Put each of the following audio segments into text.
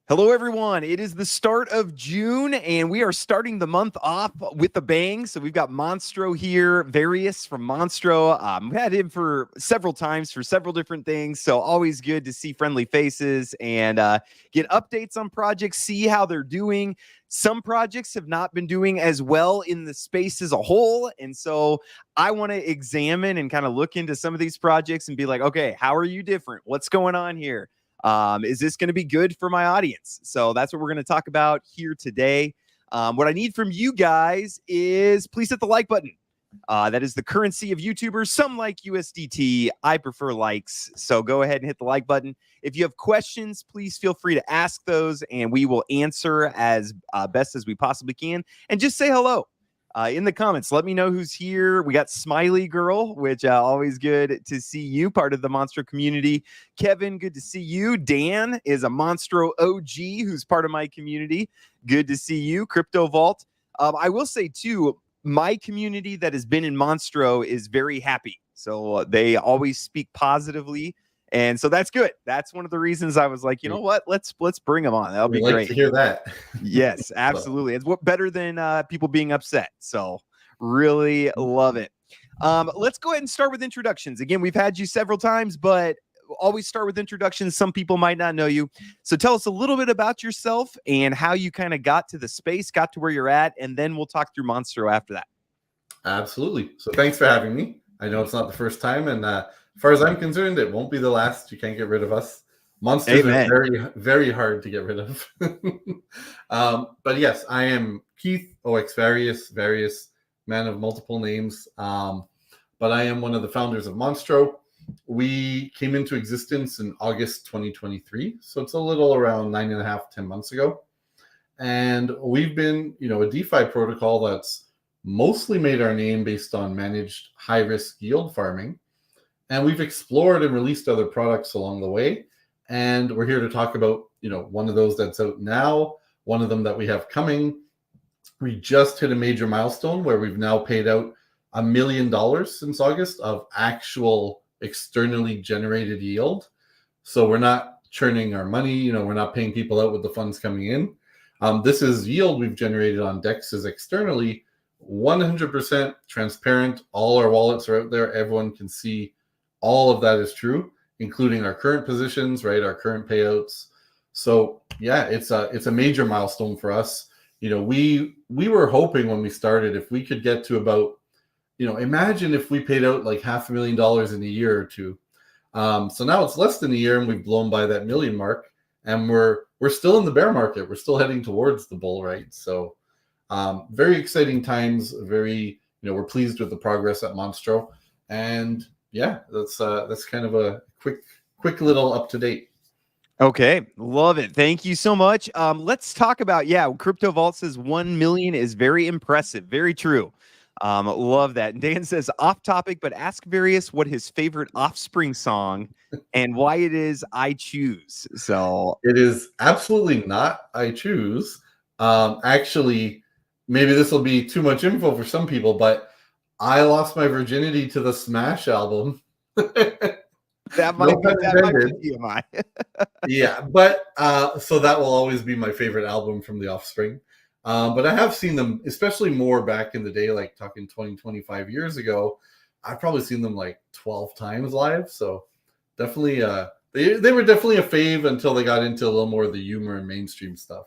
Hello, everyone. It is the start of June, and we are starting the month off with a bang. So we've got Monstro here, Various from Monstro. We've had him for several times for several different things. So always good to see friendly faces and get updates on projects, see how they're doing. Some projects have not been doing as well in the space as a whole. And so I want to examine and kind of look into some of these projects and be like, okay, how are you different? What's going on here? Is this going to be good for my audience? So that's what we're going to talk about here today. What I need from you guys is please hit the like button. That is the currency of YouTubers. Some like USDT. I prefer likes. So go ahead and hit the like button. If you have questions, please feel free to ask those and we will answer as best as we possibly can. And just say hello. In the comments, let me know who's here. We got Smiley Girl, which always good to see you, part of the Monstro community. Kevin, good to see you. Dan is a Monstro OG who's part of my community. Good to see you. Crypto Vault. I will say, too, my community that has been in Monstro is very happy. So they always speak positively. And so that's good. That's one of the reasons I was like, you know what? Let's bring them on. That'll be like great to hear that. Yes, absolutely. It's what better than people being upset. So really love it. Let's go ahead and start with introductions. Again, we've had you several times, but always start with introductions. Some people might not know you. So tell us a little bit about yourself and how you kind of got to the space, got to where you're at, and then we'll talk through Monstro after that. Absolutely. So thanks for having me. I know it's not the first time, and as far as I'm concerned, it won't be the last. You can't get rid of us. Monsters Amen. are very, very hard to get rid of. But yes, I am Keith, OX Various, man of multiple names. But I am one of the founders of Monstro. We came into existence in August 2023. So it's a little around 9.5, 10 months ago. And we've been, a DeFi protocol that's mostly made our name based on managed high-risk yield farming. And we've explored and released other products along the way. And we're here to talk about, one of those that's out now, one of them that we have coming. We just hit a major milestone where we've now paid out $1 million since August of actual externally generated yield. So we're not churning our money, we're not paying people out with the funds coming in. This is yield we've generated on DEXs externally, 100% transparent. All our wallets are out there. Everyone can see all of that is true, including our current positions, right? Our current payouts. So yeah, it's a major milestone for us. We were hoping when we started, if we could get to about, imagine if we paid out like $500,000 in a year or two. So now it's less than a year and we've blown by that million mark, and we're still in the bear market. We're still heading towards the bull, right? So very exciting times. Very, we're pleased with the progress at Monstro, and yeah, that's kind of a quick little up to date. Okay, love it. Thank you so much. Let's talk about, Crypto Vault says 1 million is very impressive. Very true. Love that. And Dan says off topic, but ask Various what his favorite Offspring song and why it is I Choose. So it is absolutely not I Choose. Actually, maybe this will be too much info for some people, but I lost my virginity to the Smash album. that might be TMI. Yeah, but so that will always be my favorite album from the Offspring. But I have seen them, especially more back in the day, like talking 20, 25 years ago. I've probably seen them like 12 times live. So definitely, they were definitely a fave until they got into a little more of the humor and mainstream stuff.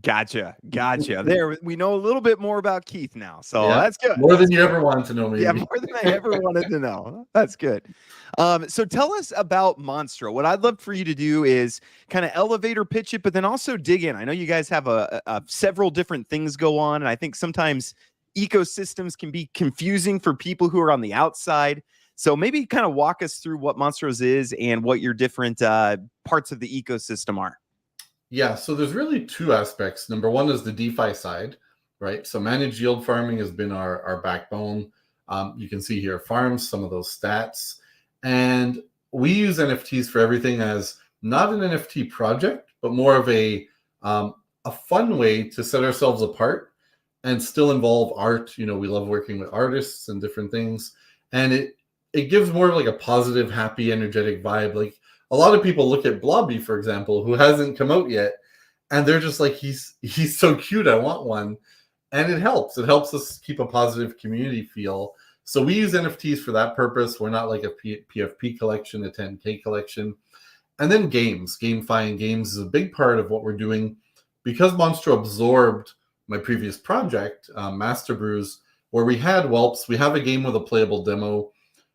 Gotcha. There, we know a little bit more about Keith now, so yeah, that's good. More than you ever wanted to know, maybe. Yeah, more than I ever wanted to know. That's good. So tell us about Monstro. What I'd love for you to do is kind of elevator pitch it, but then also dig in. I know you guys have several different things go on, and I think sometimes ecosystems can be confusing for people who are on the outside. So maybe kind of walk us through what Monstros is and what your different parts of the ecosystem are. Yeah, so there's really two aspects. Number one is the DeFi side, right? So managed yield farming has been our backbone. You can see here FARMZ, some of those stats. And we use NFTs for everything as not an NFT project, but more of a fun way to set ourselves apart and still involve art. We love working with artists and different things. And it gives more of like a positive, happy, energetic vibe. Like, a lot of people look at Blobby, for example, who hasn't come out yet, and they're just like, he's so cute, I want one. And it helps us keep a positive community feel. So we use NFTs for that purpose. We're not like a PFP collection, a 10K collection. And then games, gamifying games is a big part of what we're doing. Because Monstro absorbed my previous project, Master Brews, where we had whelps, we have a game with a playable demo.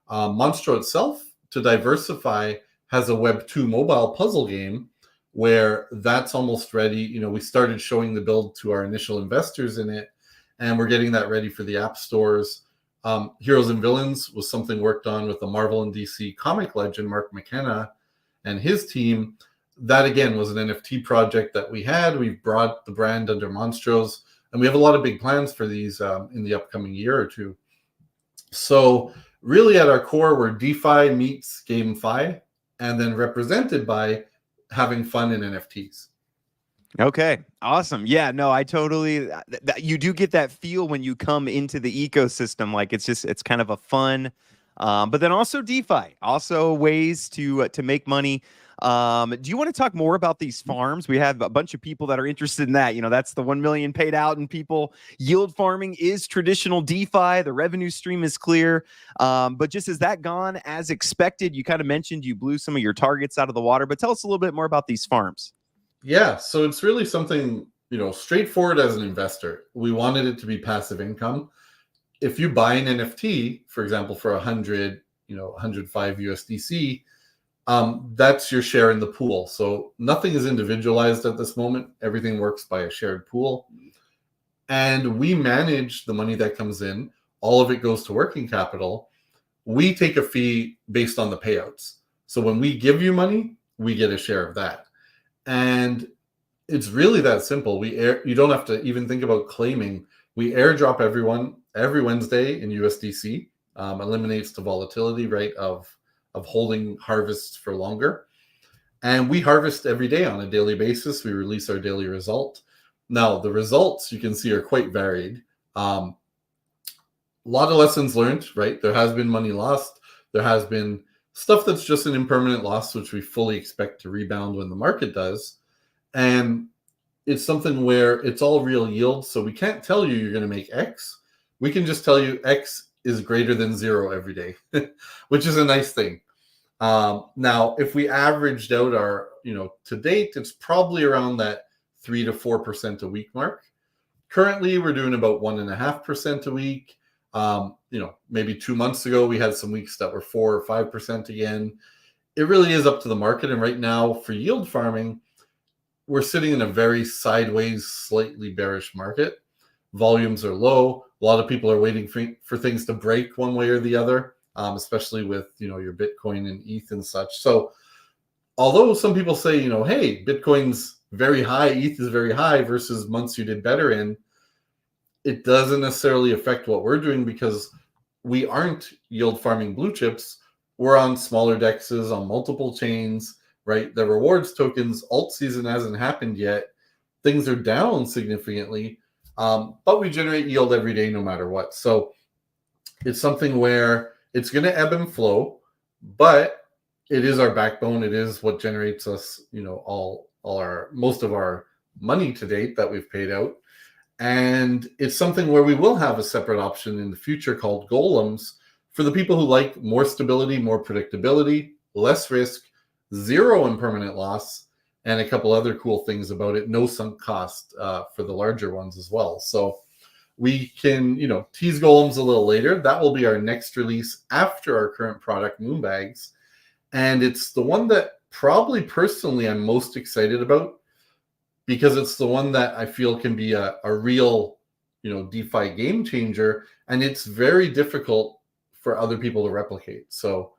Monstro itself, to diversify, has a Web 2 mobile puzzle game where that's almost ready. You know, we started showing the build to our initial investors in it, and we're getting that ready for the app stores. Heroes and Villains was something worked on with the Marvel and DC comic legend, Mark McKenna, and his team. That, again, was an NFT project that we had. We've brought the brand under Monstro's, and we have a lot of big plans for these in the upcoming year or two. So really at our core, we're DeFi meets GameFi, and then represented by having fun in NFTs. Okay, awesome. Yeah, no, I totally, you do get that feel when you come into the ecosystem. Like it's kind of a fun, but then also DeFi, also ways to make money. Do you want to talk more about these farms? We have a bunch of people that are interested in that. You know, that's the 1 million paid out and people. Yield farming is traditional DeFi. The revenue stream is clear. But just has that gone as expected? You kind of mentioned you blew some of your targets out of the water, but tell us a little bit more about these farms. Yeah, so it's really something, you know, straightforward as an investor. We wanted it to be passive income. If you buy an NFT, for example, for 105 USDC, that's your share in the pool. So nothing is individualized at this moment. Everything works by a shared pool. And we manage the money that comes in. All of it goes to working capital. We take a fee based on the payouts. So when we give you money, we get a share of that. And it's really that simple. You don't have to even think about claiming. We airdrop everyone every Wednesday in USDC. Eliminates the volatility, right, of holding harvests for longer. And we harvest every day on a daily basis. We release our daily result. Now, the results you can see are quite varied. A lot of lessons learned, right? There has been money lost. There has been stuff that's just an impermanent loss, which we fully expect to rebound when the market does. And it's something where it's all real yield. So we can't tell you you're going to make X. We can just tell you X is greater than 0 every day, which is a nice thing. Now, if we averaged out our, to date, it's probably around that 3 to 4% a week mark. Currently, we're doing about 1.5% a week. Maybe 2 months ago, we had some weeks that were 4 or 5% again. It really is up to the market. And right now, for yield farming, we're sitting in a very sideways, slightly bearish market. Volumes are low. A lot of people are waiting for things to break one way or the other, especially with, your Bitcoin and ETH and such. So although some people say, hey, Bitcoin's very high, ETH is very high versus months you did better in, it doesn't necessarily affect what we're doing because we aren't yield farming blue chips. We're on smaller dexes on multiple chains, right? The rewards tokens, alt season hasn't happened yet. Things are down significantly, but we generate yield every day no matter what. So it's something where it's going to ebb and flow, but it is our backbone. It is what generates us, most of our money to date that we've paid out. And it's something where we will have a separate option in the future called Golems for the people who like more stability, more predictability, less risk, 0 impermanent loss, and a couple other cool things about it. No sunk cost for the larger ones as well. So we can, tease Golems a little later. That will be our next release after our current product, MOONBAGZ. And it's the one that probably personally I'm most excited about, because it's the one that I feel can be a real, DeFi game changer. And it's very difficult for other people to replicate. So,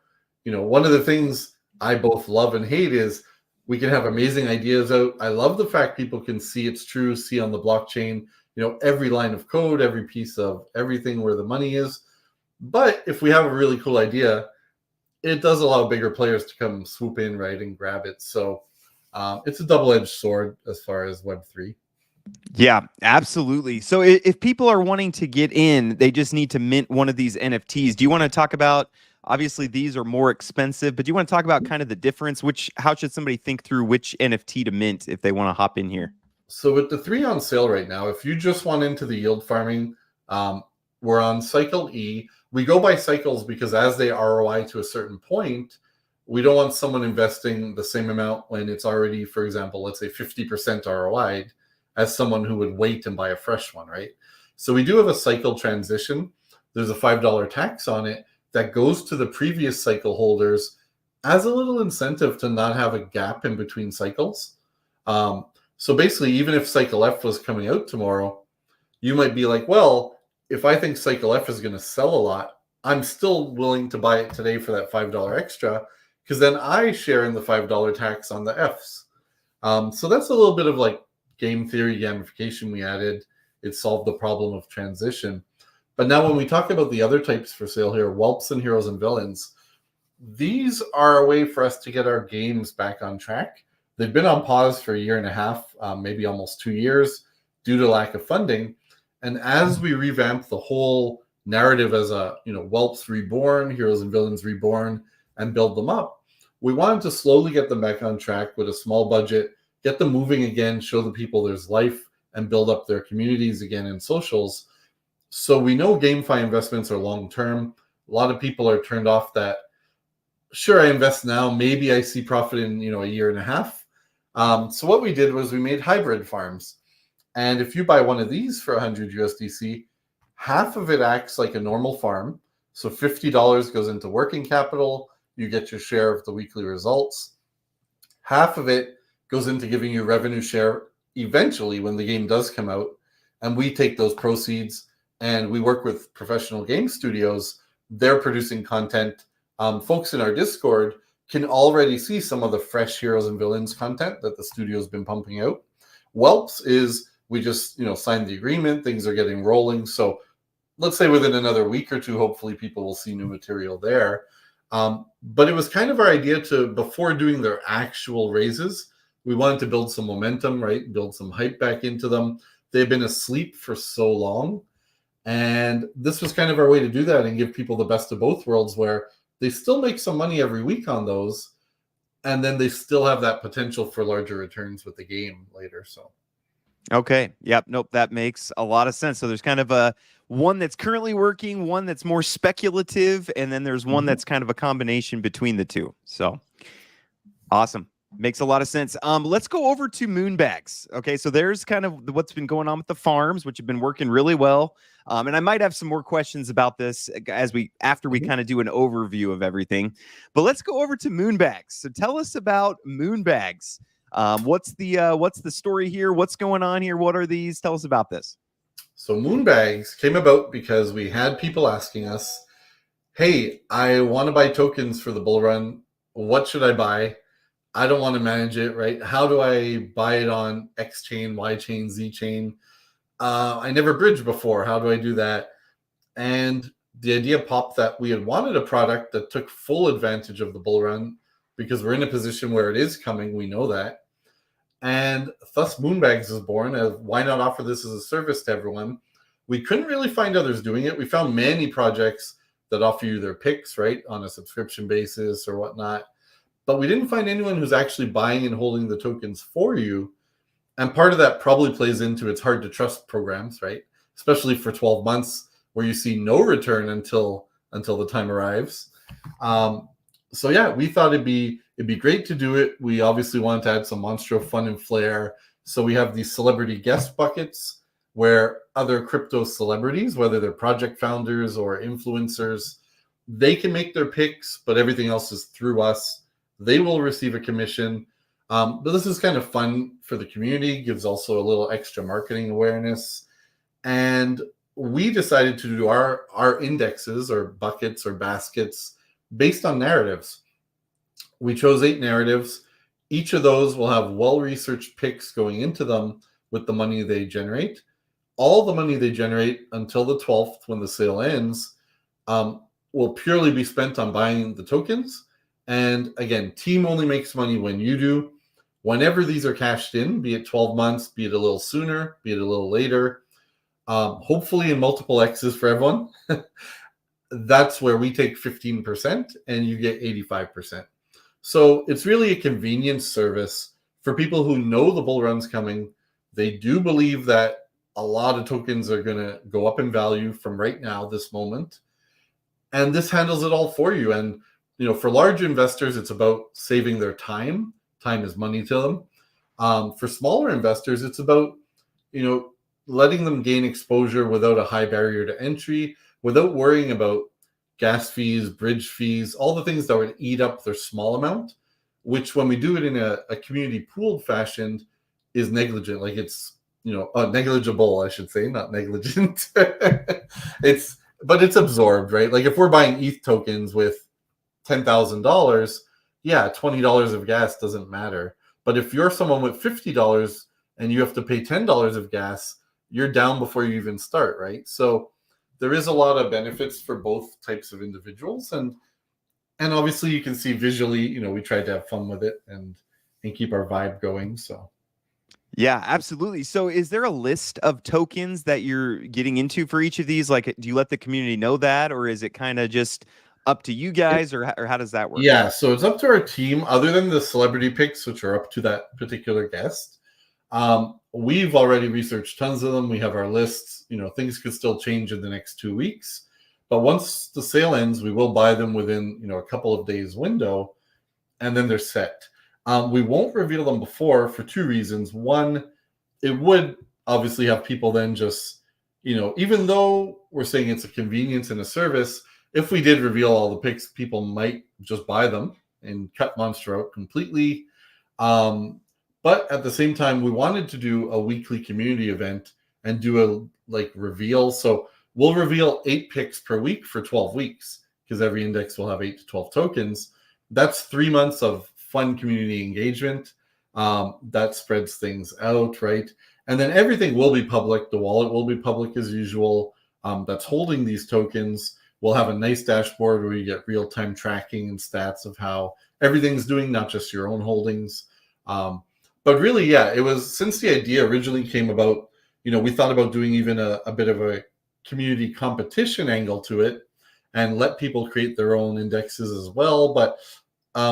one of the things I both love and hate is we can have amazing ideas out. I love the fact people can see it's true, see on the blockchain, every line of code, every piece of everything where the money is. But if we have a really cool idea, it does allow bigger players to come swoop in, right, and grab it. So it's a double-edged sword as far as Web3. Yeah, absolutely. So if people are wanting to get in, they just need to mint one of these NFTs. Do you want to talk about, obviously these are more expensive, but do you want to talk about kind of the difference? How should somebody think through which NFT to mint if they want to hop in here? So with the 3 on sale right now, if you just want into the yield farming, we're on cycle E. We go by cycles because as they ROI to a certain point, we don't want someone investing the same amount when it's already, for example, let's say 50% ROI as someone who would wait and buy a fresh one, right? So we do have a cycle transition. There's a $5 tax on it that goes to the previous cycle holders as a little incentive to not have a gap in between cycles. So basically, even if cycle F was coming out tomorrow, you might be like, well, if I think cycle F is going to sell a lot, I'm still willing to buy it today for that $5 extra, because then I share in the $5 tax on the Fs. So that's a little bit of like game theory gamification we added. It solved the problem of transition. But now when we talk about the other types for sale here, whelps and heroes and villains, these are a way for us to get our games back on track. They've been on pause for 1.5 years, maybe almost 2 years, due to lack of funding. And as we revamp the whole narrative as a, whelps reborn, heroes and villains reborn, and build them up, we wanted to slowly get them back on track with a small budget, get them moving again, show the people there's life, and build up their communities again in socials. So we know GameFi investments are long-term. A lot of people are turned off that, sure, I invest now, maybe I see profit in, 1.5 years. So what we did was we made hybrid farms. And if you buy one of these for 100 USDC, half of it acts like a normal farm. So $50 goes into working capital. You get your share of the weekly results. Half of it goes into giving you revenue share eventually when the game does come out. And we take those proceeds and we work with professional game studios. They're producing content. Folks in our Discord can already see some of the fresh heroes and villains content that the studio's been pumping out. Whelps is we just signed the agreement, things are getting rolling. So let's say within another week or two, hopefully people will see new material there. But it was kind of our idea to, before doing their actual raises, we wanted to build some momentum, right? Build some hype back into them. They've been asleep for so long. And this was kind of our way to do that and give people the best of both worlds, where they still make some money every week on those, and then they still have that potential for larger returns with the game later. So, okay, yep, nope, that makes a lot of sense. So there's kind of a one that's currently working, one that's more speculative, and then there's one that's kind of a combination between the two. So awesome. Makes a lot of sense. Let's go over to MOONBAGZ. Okay, so there's kind of what's been going on with the farms, which have been working really well. And I might have some more questions about this after we kind of do an overview of everything. But let's go over to MOONBAGZ. So tell us about MOONBAGZ. What's the story here? What's going on here? What are these? Tell us about this. So MOONBAGZ came about because we had people asking us, hey, I want to buy tokens for the bull run. What should I buy? I don't want to manage it, right? How do I buy it on X-Chain, Y-Chain, Z-Chain? I never bridged before. How do I do that? And the idea popped that we had wanted a product that took full advantage of the bull run, because we're in a position where it is coming. We know that. And thus MOONBAGZ is born as, why not offer this as a service to everyone? We couldn't really find others doing it. We found many projects that offer you their picks, right, on a subscription basis or whatnot. But we didn't find anyone who's actually buying and holding the tokens for you. And part of that probably plays into it's hard to trust programs, right? Especially for 12 months where you see no return until the time arrives. So yeah, we thought it'd be great to do it. We obviously wanted to add some Monstro fun and flair. So we have these celebrity guest buckets where other crypto celebrities, whether they're project founders or influencers, they can make their picks, but everything else is through us. They will receive a commission. But this is kind of fun for the community, gives also a little extra marketing awareness. And we decided to do our indexes or buckets or baskets based on narratives. We chose 8 narratives. Each of those will have well-researched picks going into them with the money they generate. All the money they generate until the 12th, when the sale ends, will purely be spent on buying the tokens. And again, team only makes money when you do. Whenever these are cashed in, be it 12 months, be it a little sooner, be it a little later, hopefully in multiple X's for everyone, that's where we take 15% and you get 85%. So it's really a convenience service for people who know the bull run's coming. They do believe that a lot of tokens are going to go up in value from right now, this moment. And this handles it all for you. And, for large investors, it's about saving their time. Time is money to them. For smaller investors, it's about, letting them gain exposure without a high barrier to entry, without worrying about gas fees, bridge fees, all the things that would eat up their small amount, which when we do it in a community pooled fashion is negligent. Like it's, negligible, I should say, not negligent. But it's absorbed, right? Like if we're buying ETH tokens with $10,000, yeah, $20 of gas doesn't matter. But if you're someone with $50 and you have to pay $10 of gas, you're down before you even start, right? So there is a lot of benefits for both types of individuals, and obviously you can see visually, we tried to have fun with it and keep our vibe going. So yeah, absolutely. So is there a list of tokens that you're getting into for each of these? Like, do you let the community know that, or is it kind of just up to you guys, or how does that work? Yeah, so it's up to our team, other than the celebrity picks, which are up to that particular guest. We've already researched tons of them. We have our lists. Things could still change in the next 2 weeks. But once the sale ends, we will buy them within, a couple of days window, and then they're set. We won't reveal them before for two reasons. One, it would obviously have people then just, even though we're saying it's a convenience and a service, if we did reveal all the picks, people might just buy them and cut Monstro out completely. But at the same time, we wanted to do a weekly community event and do a reveal. So we'll reveal 8 picks per week for 12 weeks because every index will have 8 to 12 tokens. That's 3 months of fun community engagement. That spreads things out, right? And then everything will be public. The wallet will be public as usual. That's holding these tokens. We'll have a nice dashboard where you get real-time tracking and stats of how everything's doing, not just your own holdings. But really, yeah, it was since the idea originally came about, we thought about doing even a bit of a community competition angle to it and let people create their own indexes as well. But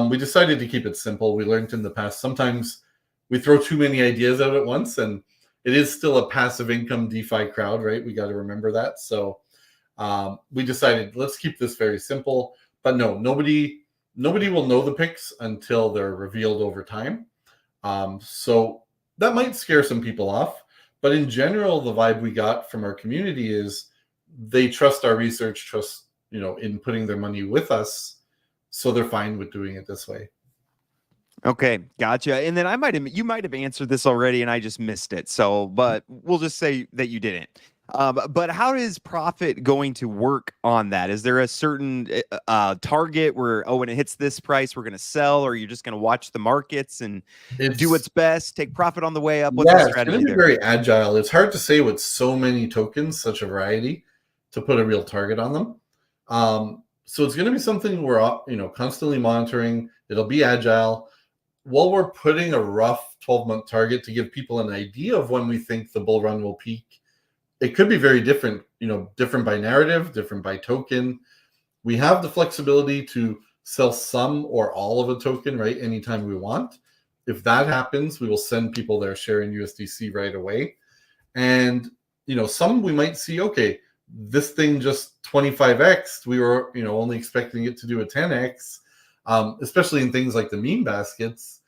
we decided to keep it simple. We learned in the past, sometimes we throw too many ideas out at once, and it is still a passive income DeFi crowd, right? We got to remember that. So we decided, let's keep this very simple. But no, nobody will know the picks until they're revealed over time. So that might scare some people off, but in general, the vibe we got from our community is they trust our research, in putting their money with us. So they're fine with doing it this way. Okay, gotcha. And then you might have answered this already and I just missed it. So, but we'll just say that you didn't. But how is profit going to work on that? Is there a certain target where, when it hits this price, we're going to sell, or you're just going to watch the markets and do what's best, take profit on the way up? What's the strategy it's going to be very agile. It's hard to say with so many tokens, such a variety, to put a real target on them. So it's going to be something we're, constantly monitoring. It'll be agile. While we're putting a rough 12-month target to give people an idea of when we think the bull run will peak, it could be very different, different by narrative, different by token. We have the flexibility to sell some or all of a token, right, anytime we want. If that happens, we will send people their share in USDC right away. And, some we might see, okay, this thing just 25x. We were, only expecting it to do a 10x, especially in things like the meme baskets.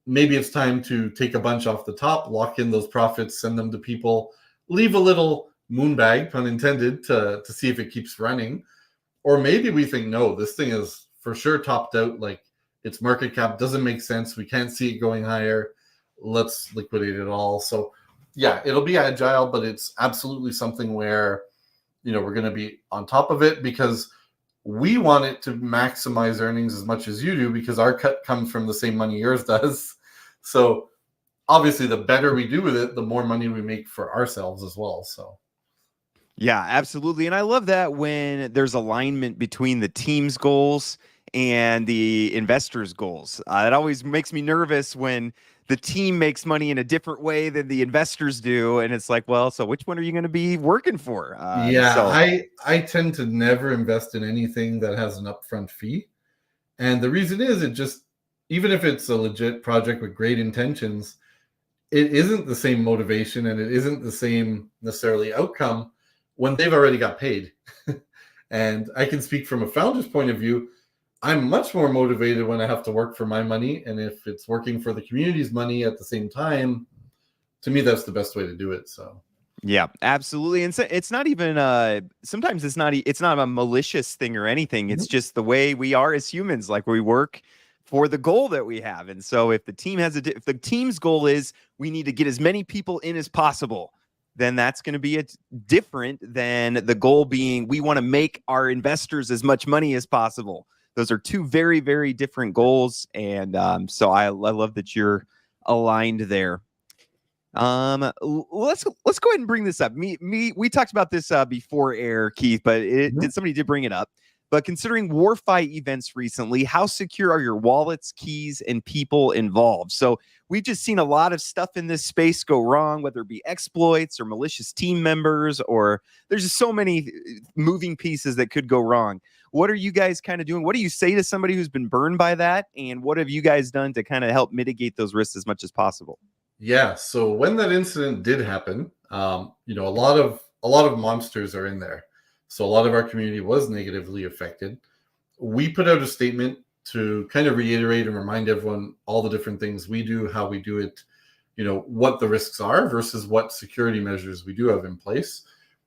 Maybe it's time to take a bunch off the top, lock in those profits, send them to people, leave a little MOONBAGZ, pun intended, to see if it keeps running. Or maybe we think, no, this thing is for sure topped out. Like its market cap doesn't make sense. We can't see it going higher. Let's liquidate it all. So yeah, it'll be agile, but it's absolutely something where, we're going to be on top of it because we want it to maximize earnings as much as you do because our cut comes from the same money yours does. So obviously the better we do with it, the more money we make for ourselves as well. So yeah, absolutely. And I love that when there's alignment between the team's goals and the investors' goals. It always makes me nervous when the team makes money in a different way than the investors do. And it's like, well, so which one are you going to be working for? I tend to never invest in anything that has an upfront fee. And the reason is even if it's a legit project with great intentions, it isn't the same motivation and it isn't the same necessarily outcome when they've already got paid. And I can speak from a founder's point of view. I'm much more motivated when I have to work for my money. And if it's working for the community's money at the same time, to me, that's the best way to do it. So. Yeah, absolutely. And so it's not even sometimes it's not a malicious thing or anything. It's just the way we are as humans. Like, we work for the goal that we have. And so if the team has if the team's goal is we need to get as many people in as possible, then that's going to be different than the goal being we want to make our investors as much money as possible. Those are two very, very different goals. And so I love that you're aligned there. Let's go ahead and bring this up. We talked about this before air, Keith, but somebody did bring it up. But considering WarFi events recently, how secure are your wallets, keys, and people involved? So we've just seen a lot of stuff in this space go wrong, whether it be exploits or malicious team members, or there's just so many moving pieces that could go wrong. What are you guys kind of doing? What do you say to somebody who's been burned by that? And what have you guys done to kind of help mitigate those risks as much as possible? Yeah. So when that incident did happen, a lot of monsters are in there. So a lot of our community was negatively affected. We put out a statement to kind of reiterate and remind everyone all the different things we do, how we do it, what the risks are versus what security measures we do have in place.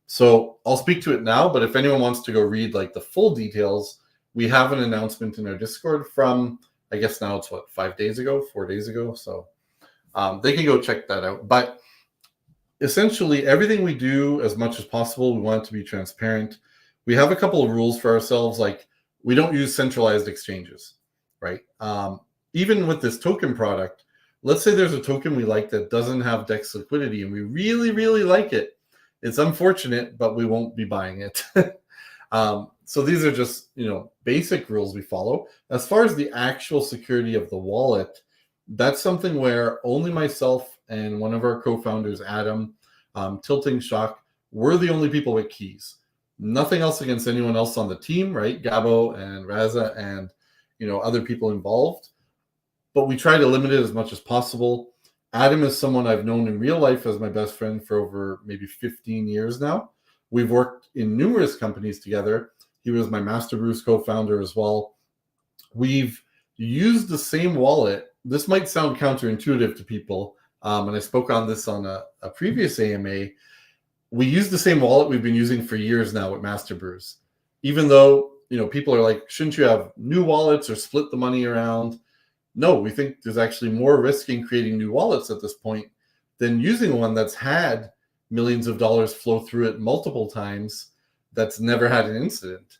So I'll speak to it now, but if anyone wants to go read like the full details, we have an announcement in our Discord from, I guess now it's 4 days ago. So they can go check that out. But essentially, everything we do, as much as possible, we want it to be transparent. We have a couple of rules for ourselves, like we don't use centralized exchanges, right? Even with this token product, let's say there's a token we like that doesn't have DEX liquidity and we really, really like it. It's unfortunate, but we won't be buying it. So these are just, basic rules we follow. As far as the actual security of the wallet, that's something where only myself and one of our co-founders, Adam, Tilting Shock, we're the only people with keys. Nothing else against anyone else on the team, right? Gabo and Raza and, other people involved. But we try to limit it as much as possible. Adam is someone I've known in real life as my best friend for over maybe 15 years now. We've worked in numerous companies together. He was my Master Bruce co-founder as well. We've used the same wallet. This might sound counterintuitive to people, and I spoke on this on a previous AMA. We use the same wallet we've been using for years now with Master Bruce. Even though, people are like, shouldn't you have new wallets or split the money around? No, we think there's actually more risk in creating new wallets at this point than using one that's had millions of dollars flow through it multiple times that's never had an incident.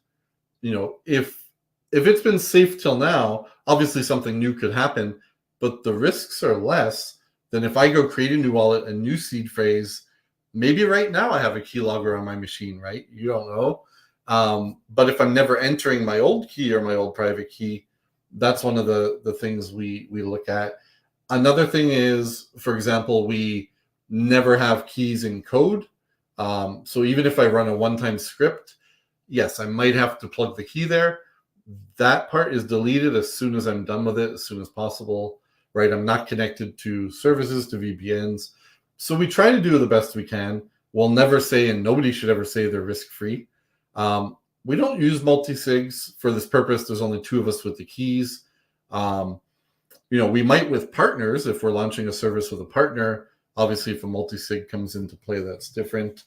If it's been safe till now, obviously something new could happen, but the risks are less than if I go create a new wallet, a new seed phrase. Maybe right now I have a keylogger on my machine, right? You don't know. But if I'm never entering my old key or my old private key, that's one of the things we look at. Another thing is, for example, we never have keys in code. So even if I run a one-time script, yes, I might have to plug the key there. That part is deleted as soon as I'm done with it, as soon as possible, right? I'm not connected to services, to VPNs. So we try to do the best we can. We'll never say, and nobody should ever say they're risk-free. We don't use multi-sigs for this purpose. There's only 2 of us with the keys. We might with partners if we're launching a service with a partner. Obviously, if a multi-sig comes into play, that's different.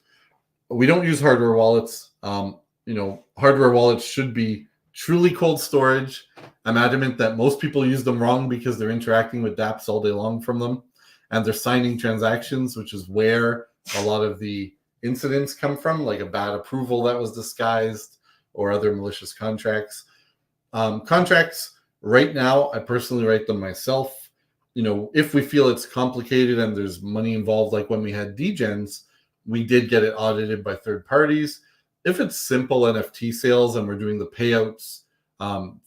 We don't use hardware wallets. Hardware wallets should be truly cold storage. I'm adamant that most people use them wrong because they're interacting with dApps all day long from them, and they're signing transactions, which is where a lot of the incidents come from, like a bad approval that was disguised or other malicious contracts. Contracts, right now, I personally write them myself. If we feel it's complicated and there's money involved, like when we had degens, we did get it audited by third parties. If it's simple NFT sales and we're doing the payouts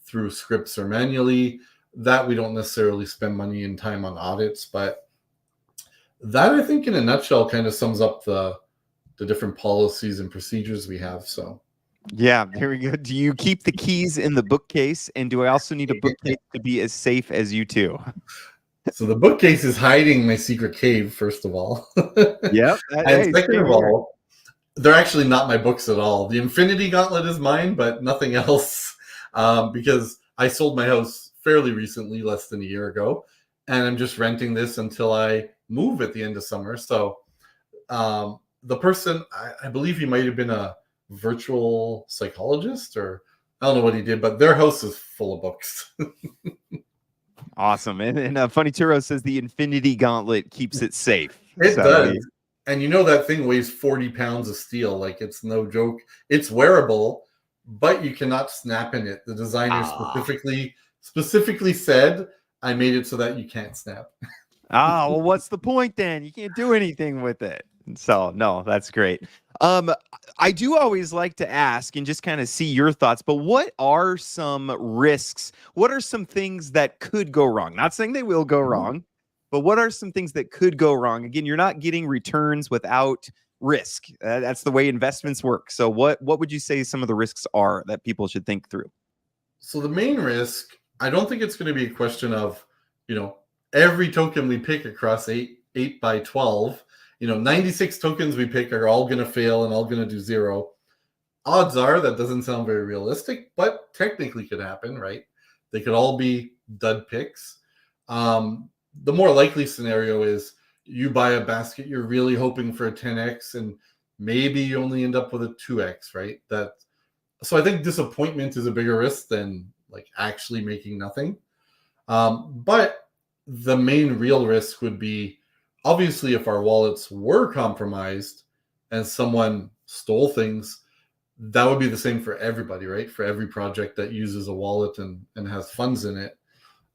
through scripts or manually, that we don't necessarily spend money and time on audits. But that, I think, in a nutshell, kind of sums up the different policies and procedures we have. So, yeah, very good. Do you keep the keys in the bookcase? And do I also need a bookcase to be as safe as you two? So the bookcase is hiding my secret cave, first of all. Yep. And Hey, second same of here. all, they're actually not my books at all. The Infinity Gauntlet is mine, but nothing else, because I sold my house fairly recently, less than a year ago, and I'm just renting this until I move at the end of summer. So the person, I believe he might have been a virtual psychologist, or I don't know what he did, but their house is full of books. Awesome. And Funny Turo says the Infinity Gauntlet keeps it safe. It So does. And you know that thing weighs 40 pounds of steel. Like, it's no joke. It's wearable, but you cannot snap in it. The designer specifically said, I made it so that you can't snap. well, what's the point then? You can't do anything with it. So no, that's great. I do always like to ask and just kind of see your thoughts, but what are some risks? What are some things that could go wrong? Not saying they will go wrong, but what are some things that could go wrong? Again, you're not getting returns without risk. That's the way investments work. So what would you say some of the risks are that people should think through? So the main risk, I don't think it's going to be a question of, every token we pick across 8 by 12, 96 tokens we pick are all going to fail and all going to do zero. Odds are that doesn't sound very realistic, but technically could happen, right? They could all be dud picks. The more likely scenario is you buy a basket, you're really hoping for a 10x, and maybe you only end up with a 2x, right? So I think disappointment is a bigger risk than like actually making nothing. But the main real risk would be, obviously, if our wallets were compromised and someone stole things, that would be the same for everybody, right? For every project that uses a wallet and has funds in it.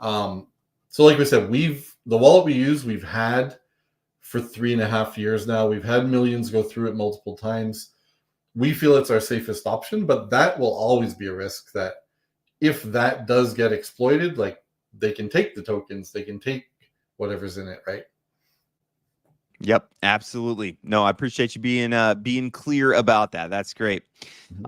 So like we said, the wallet we use, we've had for 3.5 years now. We've had millions go through it multiple times. We feel it's our safest option, but that will always be a risk that if that does get exploited, like, they can take the tokens, they can take whatever's in it, right? Yep, absolutely. No, I appreciate you being clear about that. That's great.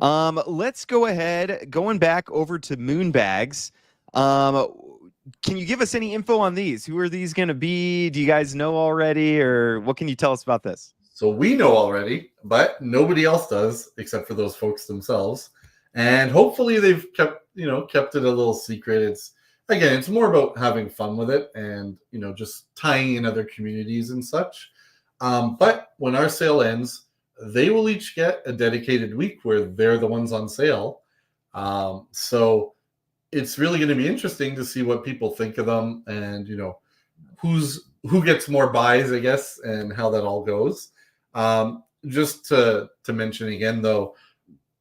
Let's go ahead, going back over to MOONBAGZ. Can you give us any info on these? Who are these going to be? Do you guys know already, or what can you tell us about this? So we know already, but nobody else does except for those folks themselves. And hopefully they've kept it a little secret. It's more about having fun with it and, just tying in other communities and such. But when our sale ends, they will each get a dedicated week where they're the ones on sale. So it's really going to be interesting to see what people think of them and, who gets more buys, I guess, and how that all goes. Just to mention again, though,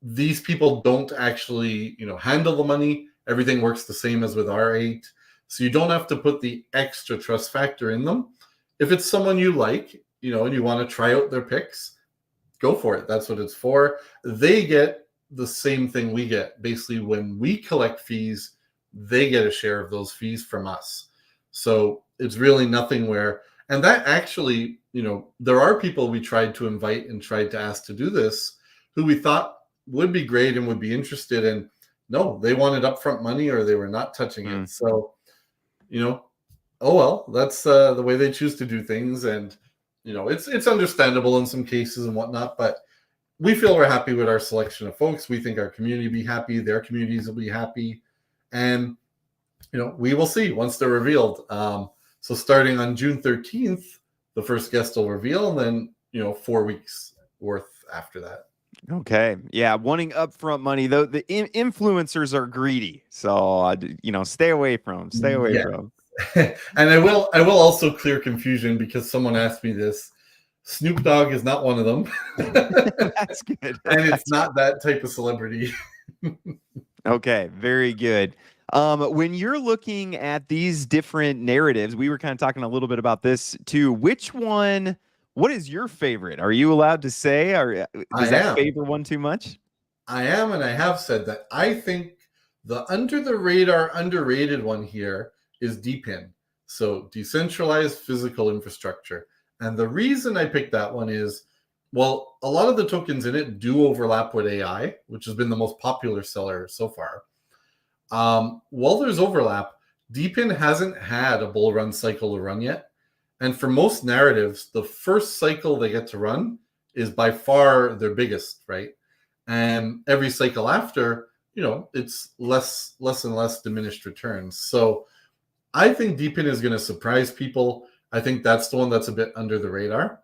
these people don't actually, handle the money. Everything works the same as with R8. So you don't have to put the extra trust factor in them. If it's someone you like, and you want to try out their picks, go for it. That's what it's for. They get the same thing we get. Basically, when we collect fees, they get a share of those fees from us. So it's really nothing where, and that actually, there are people we tried to invite and tried to ask to do this who we thought would be great and would be interested in. No, they wanted upfront money or they were not touching it. So, oh well, that's the way they choose to do things. And, it's understandable in some cases and whatnot, but we feel we're happy with our selection of folks. We think our community will be happy. Their communities will be happy. And, we will see once they're revealed. So starting on June 13th, the first guest will reveal, and then, 4 weeks worth after that. Okay. Yeah. Wanting upfront money, though, the influencers are greedy. So, stay away from them. And I will also clear confusion because someone asked me this. Snoop Dogg is not one of them. That's good. And it's not that type of celebrity. Okay. Very good. When you're looking at these different narratives, we were kind of talking a little bit about this too. What is your favorite? Are you allowed to say, or does that favor one too much? I am, and I have said that. I think the under the radar, underrated one here is DePIN. So decentralized physical infrastructure. And the reason I picked that one is, well, a lot of the tokens in it do overlap with AI, which has been the most popular seller so far. While there's overlap, DePIN hasn't had a bull run cycle to run yet. And for most narratives, the first cycle they get to run is by far their biggest, right? And every cycle after, it's less and less diminished returns. So I think DePIN is going to surprise people. I think that's the one that's a bit under the radar.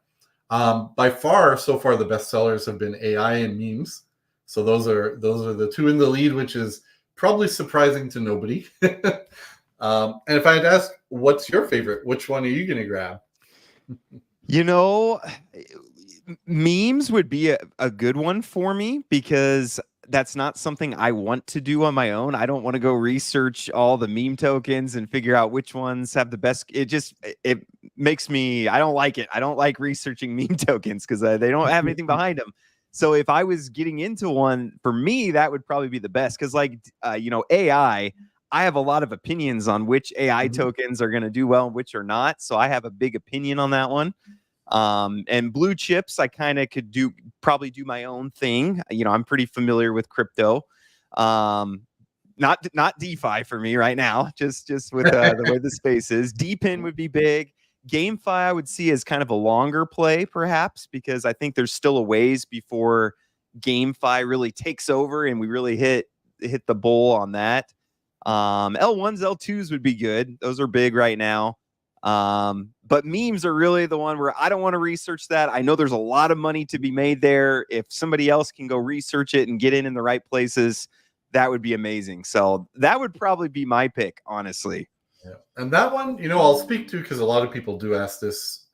By far, so far, the best sellers have been AI and memes. So those are the two in the lead, which is probably surprising to nobody. And if I had asked, what's your favorite? Which one are you going to grab? Memes would be a good one for me because that's not something I want to do on my own. I don't want to go research all the meme tokens and figure out which ones have the best. It makes me, I don't like it. I don't like researching meme tokens because they don't have anything behind them. So if I was getting into one, for me, that would probably be the best. Because AI, I have a lot of opinions on which AI tokens are going to do well and which are not. So I have a big opinion on that one. And blue chips, I kind of could probably do my own thing. I'm pretty familiar with crypto. Not DeFi for me right now, just with the way the space is. DePIN would be big. GameFi I would see as kind of a longer play, perhaps, because I think there's still a ways before GameFi really takes over and we really hit the bull on that. L1s, L2s would be good. Those are big right now. But memes are really the one where I don't want to research that. I know there's a lot of money to be made there. If somebody else can go research it and get in the right places, that would be amazing. So that would probably be my pick, honestly. Yeah. And that one, I'll speak to because a lot of people do ask this.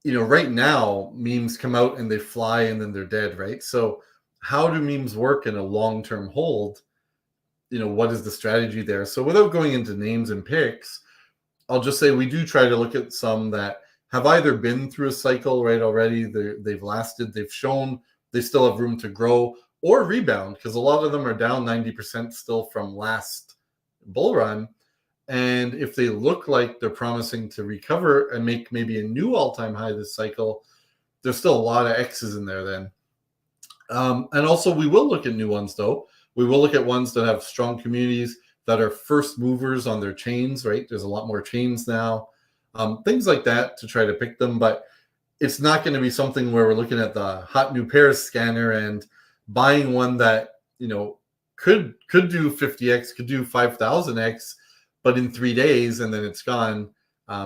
Right now, memes come out and they fly and then they're dead, right? So how do memes work in a long-term hold? What is the strategy there? So without going into names and picks, I'll just say we do try to look at some that have either been through a cycle right already, they've lasted, they've shown they still have room to grow or rebound, because a lot of them are down 90% still from last bull run. And if they look like they're promising to recover and make maybe a new all-time high this cycle, there's still a lot of X's in there then. And also we will look at new ones though. We will look at ones that have strong communities, that are first movers on their chains, right? There's a lot more chains now, things like that to try to pick them. But it's not going to be something where we're looking at the hot new pairs scanner and buying one that, could do 50x, could do 5,000x, but in 3 days and then it's gone,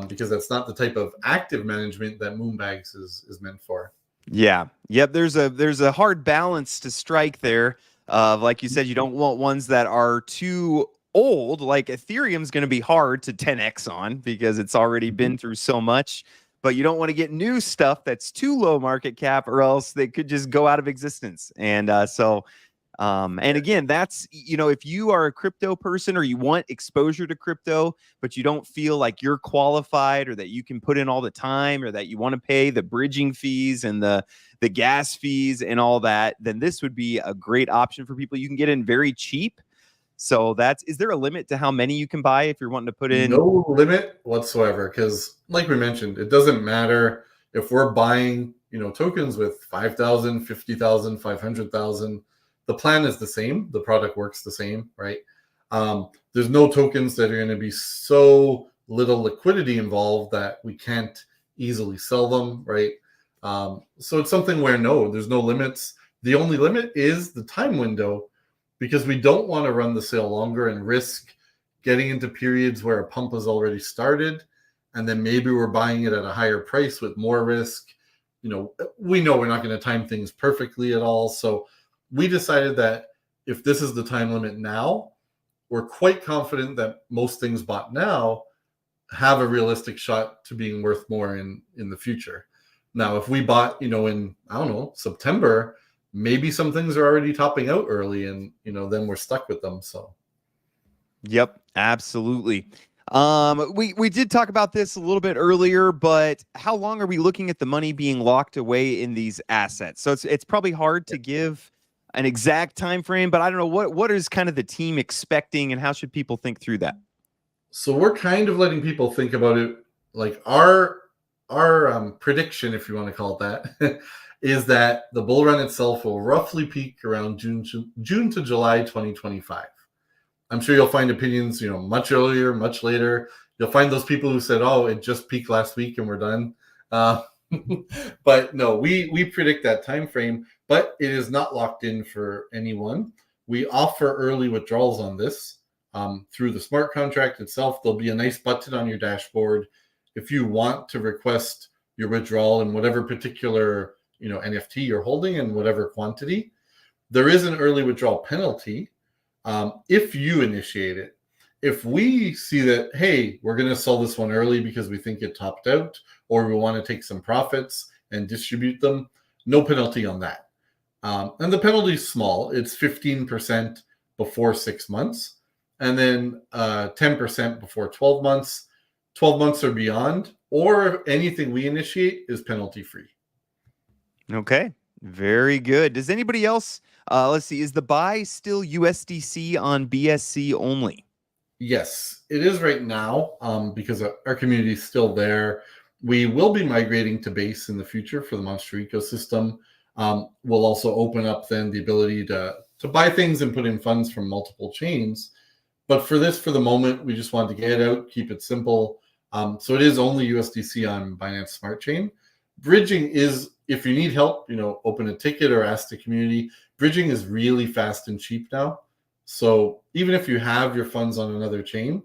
because that's not the type of active management that MOONBAGZ is meant for. Yeah. Yep. There's a hard balance to strike there. Like you said, you don't want ones that are too old. Like Ethereum's going to be hard to 10x on because it's already been through so much. But you don't want to get new stuff that's too low market cap, or else they could just go out of existence. And and again, that's, if you are a crypto person or you want exposure to crypto, but you don't feel like you're qualified or that you can put in all the time, or that you want to pay the bridging fees and the gas fees and all that, then this would be a great option for people. You can get in very cheap. So is there a limit to how many you can buy if you're wanting to put in? No limit whatsoever, because like we mentioned, it doesn't matter if we're buying, tokens with 5,000, 50,000, 500,000. The plan is the same. The product works the same, right? There's no tokens that are going to be so little liquidity involved that we can't easily sell them, right? So it's something where there's no limits. The only limit is the time window, because we don't want to run the sale longer and risk getting into periods where a pump has already started, and then maybe we're buying it at a higher price with more risk. We know we're not going to time things perfectly at all. So we decided that if this is the time limit now, we're quite confident that most things bought now have a realistic shot to being worth more in the future. Now, if we bought, in, September, maybe some things are already topping out early and, then we're stuck with them. So. Yep, absolutely. We did talk about this a little bit earlier, but how long are we looking at the money being locked away in these assets? So it's probably hard to give an exact time frame, but I don't know what is kind of the team expecting, and how should people think through that? So we're kind of letting people think about it like our prediction, if you want to call it that, is that the bull run itself will roughly peak around June to July 2025. I'm sure you'll find opinions, much earlier, much later. You'll find those people who said, "Oh, it just peaked last week and we're done." Uh, but no, we predict that time frame, but it is not locked in for anyone. We offer early withdrawals on this through the smart contract itself. There'll be a nice button on your dashboard if you want to request your withdrawal in whatever particular NFT you're holding in whatever quantity. There is an early withdrawal penalty if you initiate it. If we see that, hey, we're going to sell this one early because we think it topped out, or we want to take some profits and distribute them, no penalty on that. And the penalty is small. It's 15% before 6 months, and then 10% before 12 months. 12 months or beyond, or anything we initiate is penalty free. Okay, very good. Does anybody else, let's see, is the buy still USDC on BSC only? Yes, it is right now because our community is still there. We will be migrating to Base in the future for the Monstro ecosystem. We'll also open up then the ability to buy things and put in funds from multiple chains. But for the moment, we just wanted to get it out, keep it simple. So it is only USDC on Binance Smart Chain. Bridging is, if you need help, open a ticket or ask the community. Bridging is really fast and cheap now. So even if you have your funds on another chain,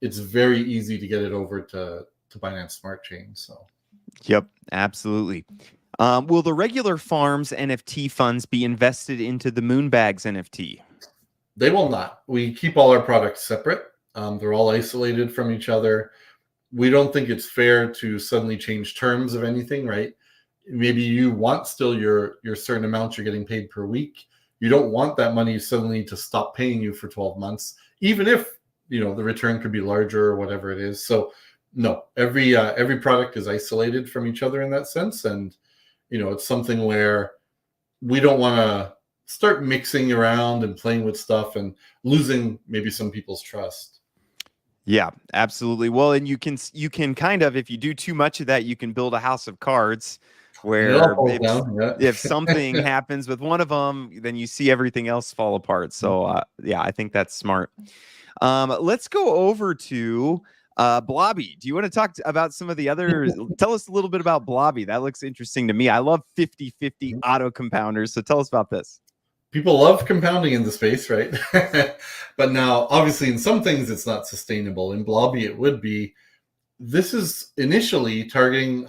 it's very easy to get it over to Binance Smart Chain. So, yep, absolutely. Will the regular FARMZ NFT funds be invested into the MOONBAGZ NFT? They will not. We keep all our products separate. They're all isolated from each other. We don't think it's fair to suddenly change terms of anything, right? Maybe you want still your certain amounts you're getting paid per week. You don't want that money suddenly to stop paying you for 12 months, even if the return could be larger or whatever it is. So no, every product is isolated from each other in that sense, and it's something where we don't want to start mixing around and playing with stuff and losing maybe some people's trust. Yeah, absolutely. Well, and you can kind of, if you do too much of that, you can build a house of cards where if something happens with one of them, then you see everything else fall apart. So yeah, I think that's smart. Let's go over to Blobby. Do you want to talk about some of the others? Tell us a little bit about Blobby. That looks interesting to me. I love 50-50 auto compounders. So tell us about this. People love compounding in the space, right? But now, obviously, in some things, it's not sustainable. In Blobby, it would be. This is initially targeting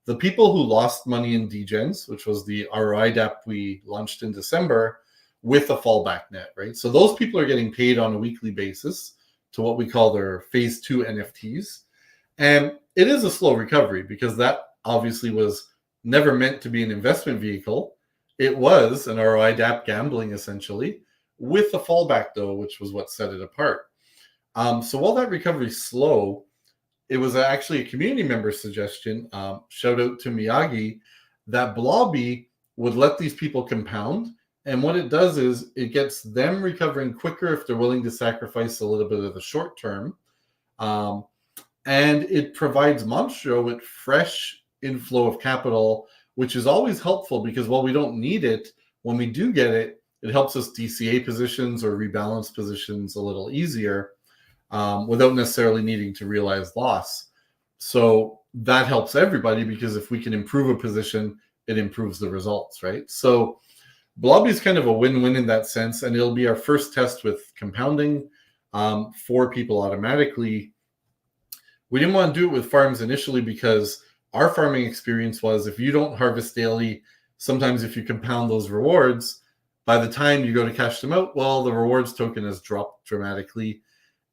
the people who lost money in Degens, which was the ROI DApp we launched in December, with a fallback net, right? So those people are getting paid on a weekly basis to what we call their phase 2 NFTs. And it is a slow recovery because that obviously was never meant to be an investment vehicle. It was an ROI DApp gambling, essentially, with a fallback, though, which was what set it apart. So while that recovery is slow, it was actually a community member suggestion, shout out to Miyagi, that Blobby would let these people compound. And what it does is it gets them recovering quicker if they're willing to sacrifice a little bit of the short term. And it provides Monstro with fresh inflow of capital, which is always helpful because while we don't need it, when we do get it, it helps us DCA positions or rebalance positions a little easier without necessarily needing to realize loss. So that helps everybody because if we can improve a position, it improves the results, right? So Blobby is kind of a win-win in that sense, and it'll be our first test with compounding for people automatically. We didn't want to do it with FARMZ initially because our farming experience was if you don't harvest daily, sometimes if you compound those rewards, by the time you go to cash them out, well, the rewards token has dropped dramatically,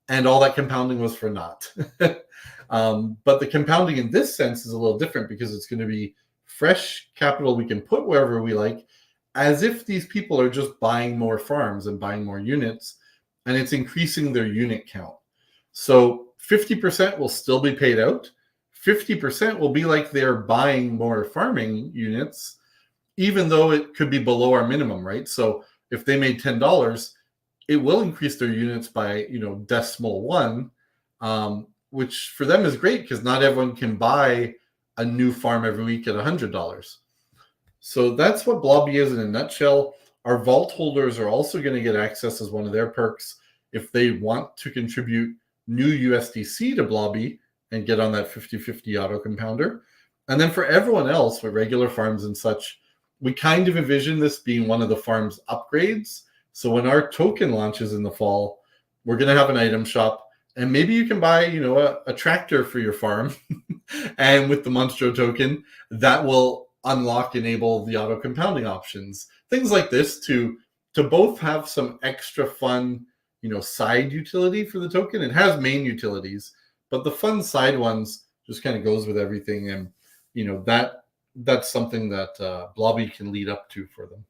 and all that compounding was for naught. But the compounding in this sense is a little different because it's going to be fresh capital we can put wherever we like, as if these people are just buying more farms and buying more units, and it's increasing their unit count. So 50% will still be paid out. 50% will be like they're buying more farming units, even though it could be below our minimum, right? So if they made $10, it will increase their units by, decimal one, which for them is great because not everyone can buy a new farm every week at $100. So that's what Blobby is in a nutshell. Our vault holders are also going to get access as one of their perks. if they want to contribute new USDC to Blobby and get on that 50-50 auto compounder. And then for everyone else with regular farms and such, we kind of envision this being one of the farm's upgrades. So when our token launches in the fall, we're going to have an item shop, and maybe you can buy, a tractor for your farm. And with the Monstro token, that will enable the auto compounding options. Things like this to both have some extra fun, side utility for the token. It has main utilities, but the fun side ones just kind of goes with everything. And, that's something that Blobby can lead up to for them.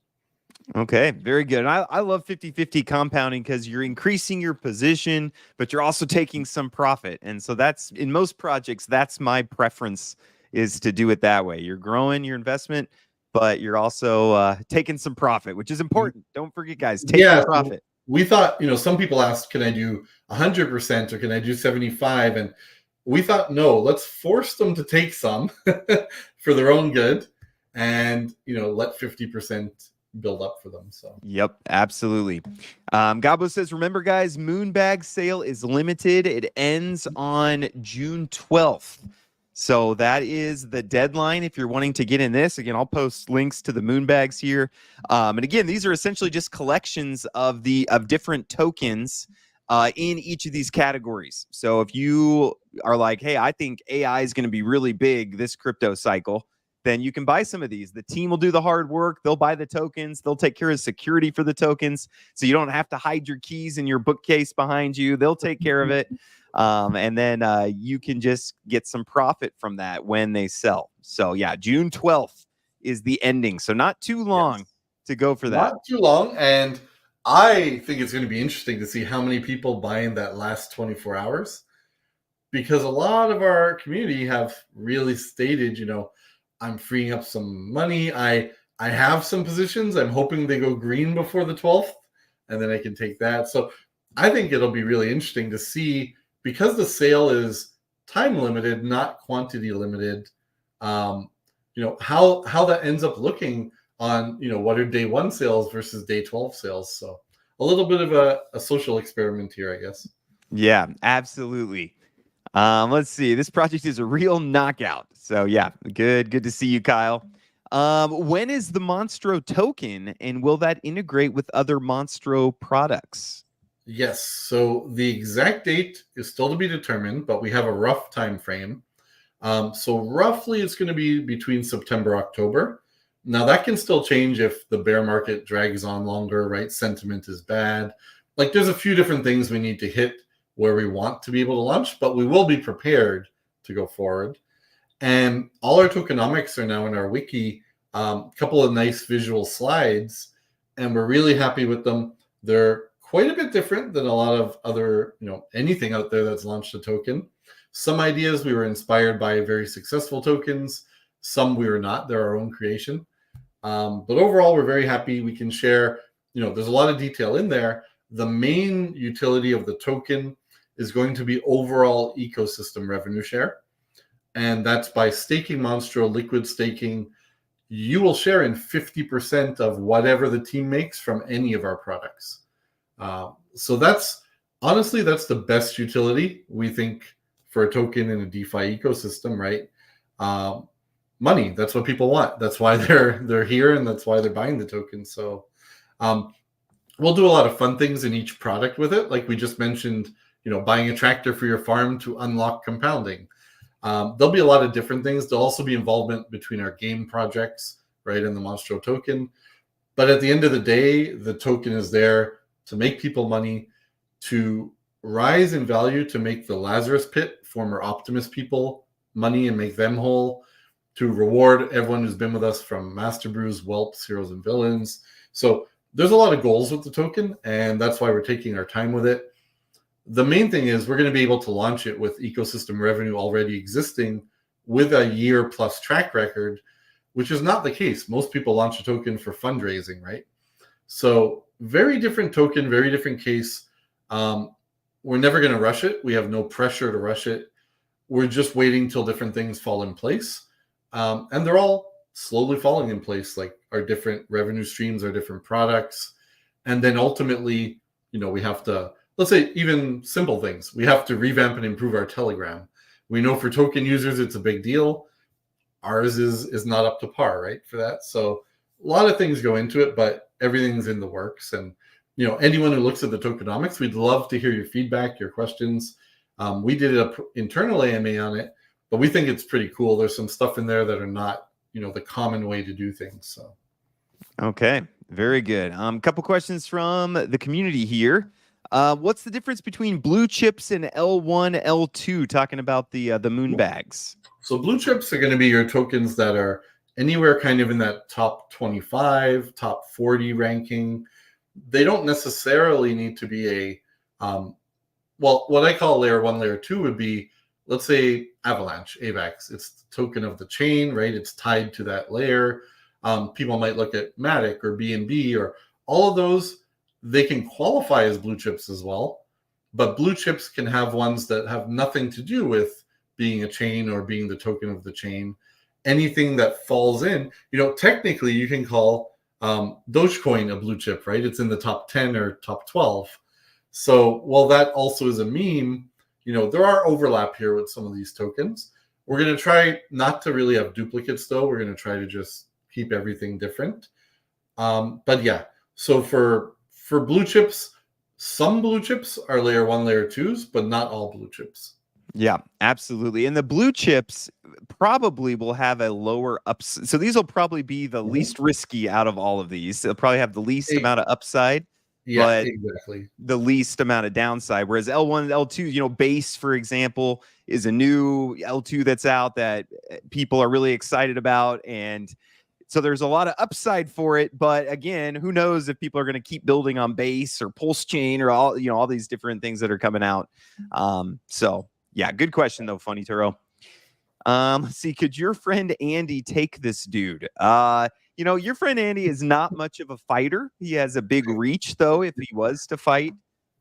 Okay, very good. I love 50-50 compounding because you're increasing your position, but you're also taking some profit. And so that's, in most projects, that's my preference, is to do it that way. You're growing your investment, but you're also taking some profit, which is important. Don't forget, guys, take the profit. We thought, some people asked, can I do 100% or can I do 75? And we thought, no, let's force them to take some for their own good and, let 50% build up for them. So yep, absolutely. Gabo says, remember guys, MOONBAGZ sale is limited. It ends on June 12th. So that is the deadline if you're wanting to get in this. Again, I'll post links to the MOONBAGZ here. And again, these are essentially just collections of different tokens in each of these categories. So if you are like, hey, I think AI is going to be really big this crypto cycle, then you can buy some of these. The team will do the hard work. They'll buy the tokens. They'll take care of security for the tokens, so you don't have to hide your keys in your bookcase behind you. They'll take care of it. And then you can just get some profit from that when they sell. So yeah, June 12th is the ending. So not too long to go for that. Not too long. And I think it's going to be interesting to see how many people buy in that last 24 hours, because a lot of our community have really stated, I'm freeing up some money. I have some positions. I'm hoping they go green before the 12th, and then I can take that. So I think it'll be really interesting to see, because the sale is time limited, not quantity limited, how that ends up looking on, what are day 1 sales versus day 12 sales. So a little bit of a social experiment here, I guess. Yeah, absolutely. Let's see. This project is a real knockout. So yeah, good to see you, Kyle. When is the Monstro token, and will that integrate with other Monstro products? Yes. So the exact date is still to be determined, but we have a rough time frame. So roughly it's going to be between September, October. Now that can still change if the bear market drags on longer, right? Sentiment is bad. Like, there's a few different things we need to hit where we want to be able to launch, but we will be prepared to go forward. And all our tokenomics are now in our wiki, a couple of nice visual slides, and we're really happy with them. They're quite a bit different than a lot of other, anything out there that's launched a token. Some ideas we were inspired by very successful tokens. Some we were not. They're our own creation. But overall, we're very happy. We can share, there's a lot of detail in there. The main utility of the token is going to be overall ecosystem revenue share. And that's by staking Monstro, liquid staking. You will share in 50% of whatever the team makes from any of our products. So that's the best utility, we think, for a token in a DeFi ecosystem, right? Money, that's what people want. That's why they're here, and that's why they're buying the token. So we'll do a lot of fun things in each product with it. Like we just mentioned, buying a tractor for your farm to unlock compounding. There'll be a lot of different things. There'll also be involvement between our game projects, right, and the Monstro token. But at the end of the day, the token is there to make people money, to rise in value, to make the Lazarus Pit, former Optimus people, money and make them whole, to reward everyone who's been with us from Master Brews, Whelps, Heroes and Villains. So there's a lot of goals with the token, and that's why we're taking our time with it. The main thing is we're going to be able to launch it with ecosystem revenue already existing with a year plus track record, which is not the case. Most people launch a token for fundraising, right? So very different token, very different case. We're never going to rush it. We have no pressure to rush it. We're just waiting till different things fall in place. And they're all slowly falling in place, like our different revenue streams, our different products. And then ultimately, we have to, let's say even simple things. We have to revamp and improve our Telegram. We know for token users, it's a big deal. Ours is not up to par, right, for that. So a lot of things go into it, but everything's in the works. And, anyone who looks at the tokenomics, we'd love to hear your feedback, your questions. We did an internal AMA on it, but we think it's pretty cool. There's some stuff in there that are not, the common way to do things. So. Okay, very good. Couple questions from the community here. What's the difference between blue chips and L1, L2? Talking about the MOONBAGZ. So blue chips are going to be your tokens that are anywhere kind of in that top 25, top 40 ranking. They don't necessarily need to be what I call layer 1, layer 2 would be, let's say Avalanche, AVAX. It's the token of the chain, right? It's tied to that layer. People might look at Matic or BNB or all of those. They can qualify as blue chips as well, but blue chips can have ones that have nothing to do with being a chain or being the token of the chain. Anything that falls in, technically you can call Dogecoin a blue chip, right? It's in the top 10 or top 12. So while that also is a meme, there are overlap here with some of these tokens. We're going to try not to really have duplicates though. We're going to try to just keep everything different. But yeah, so for blue chips, some blue chips are layer 1, layer 2s, but not all blue chips. Yeah, absolutely. And the blue chips probably will have a lower ups. So these will probably be the least risky out of all of these. They'll probably have the least amount of upside, but exactly the least amount of downside. Whereas L1 and L2, Base, for example, is a new L2 that's out that people are really excited about. And so there's a lot of upside for it. But again, who knows if people are going to keep building on Base or Pulse Chain or all these different things that are coming out. So yeah, good question though, Funny Turo. Let's see, could your friend Andy take this dude? Your friend Andy is not much of a fighter. He has a big reach though, if he was to fight.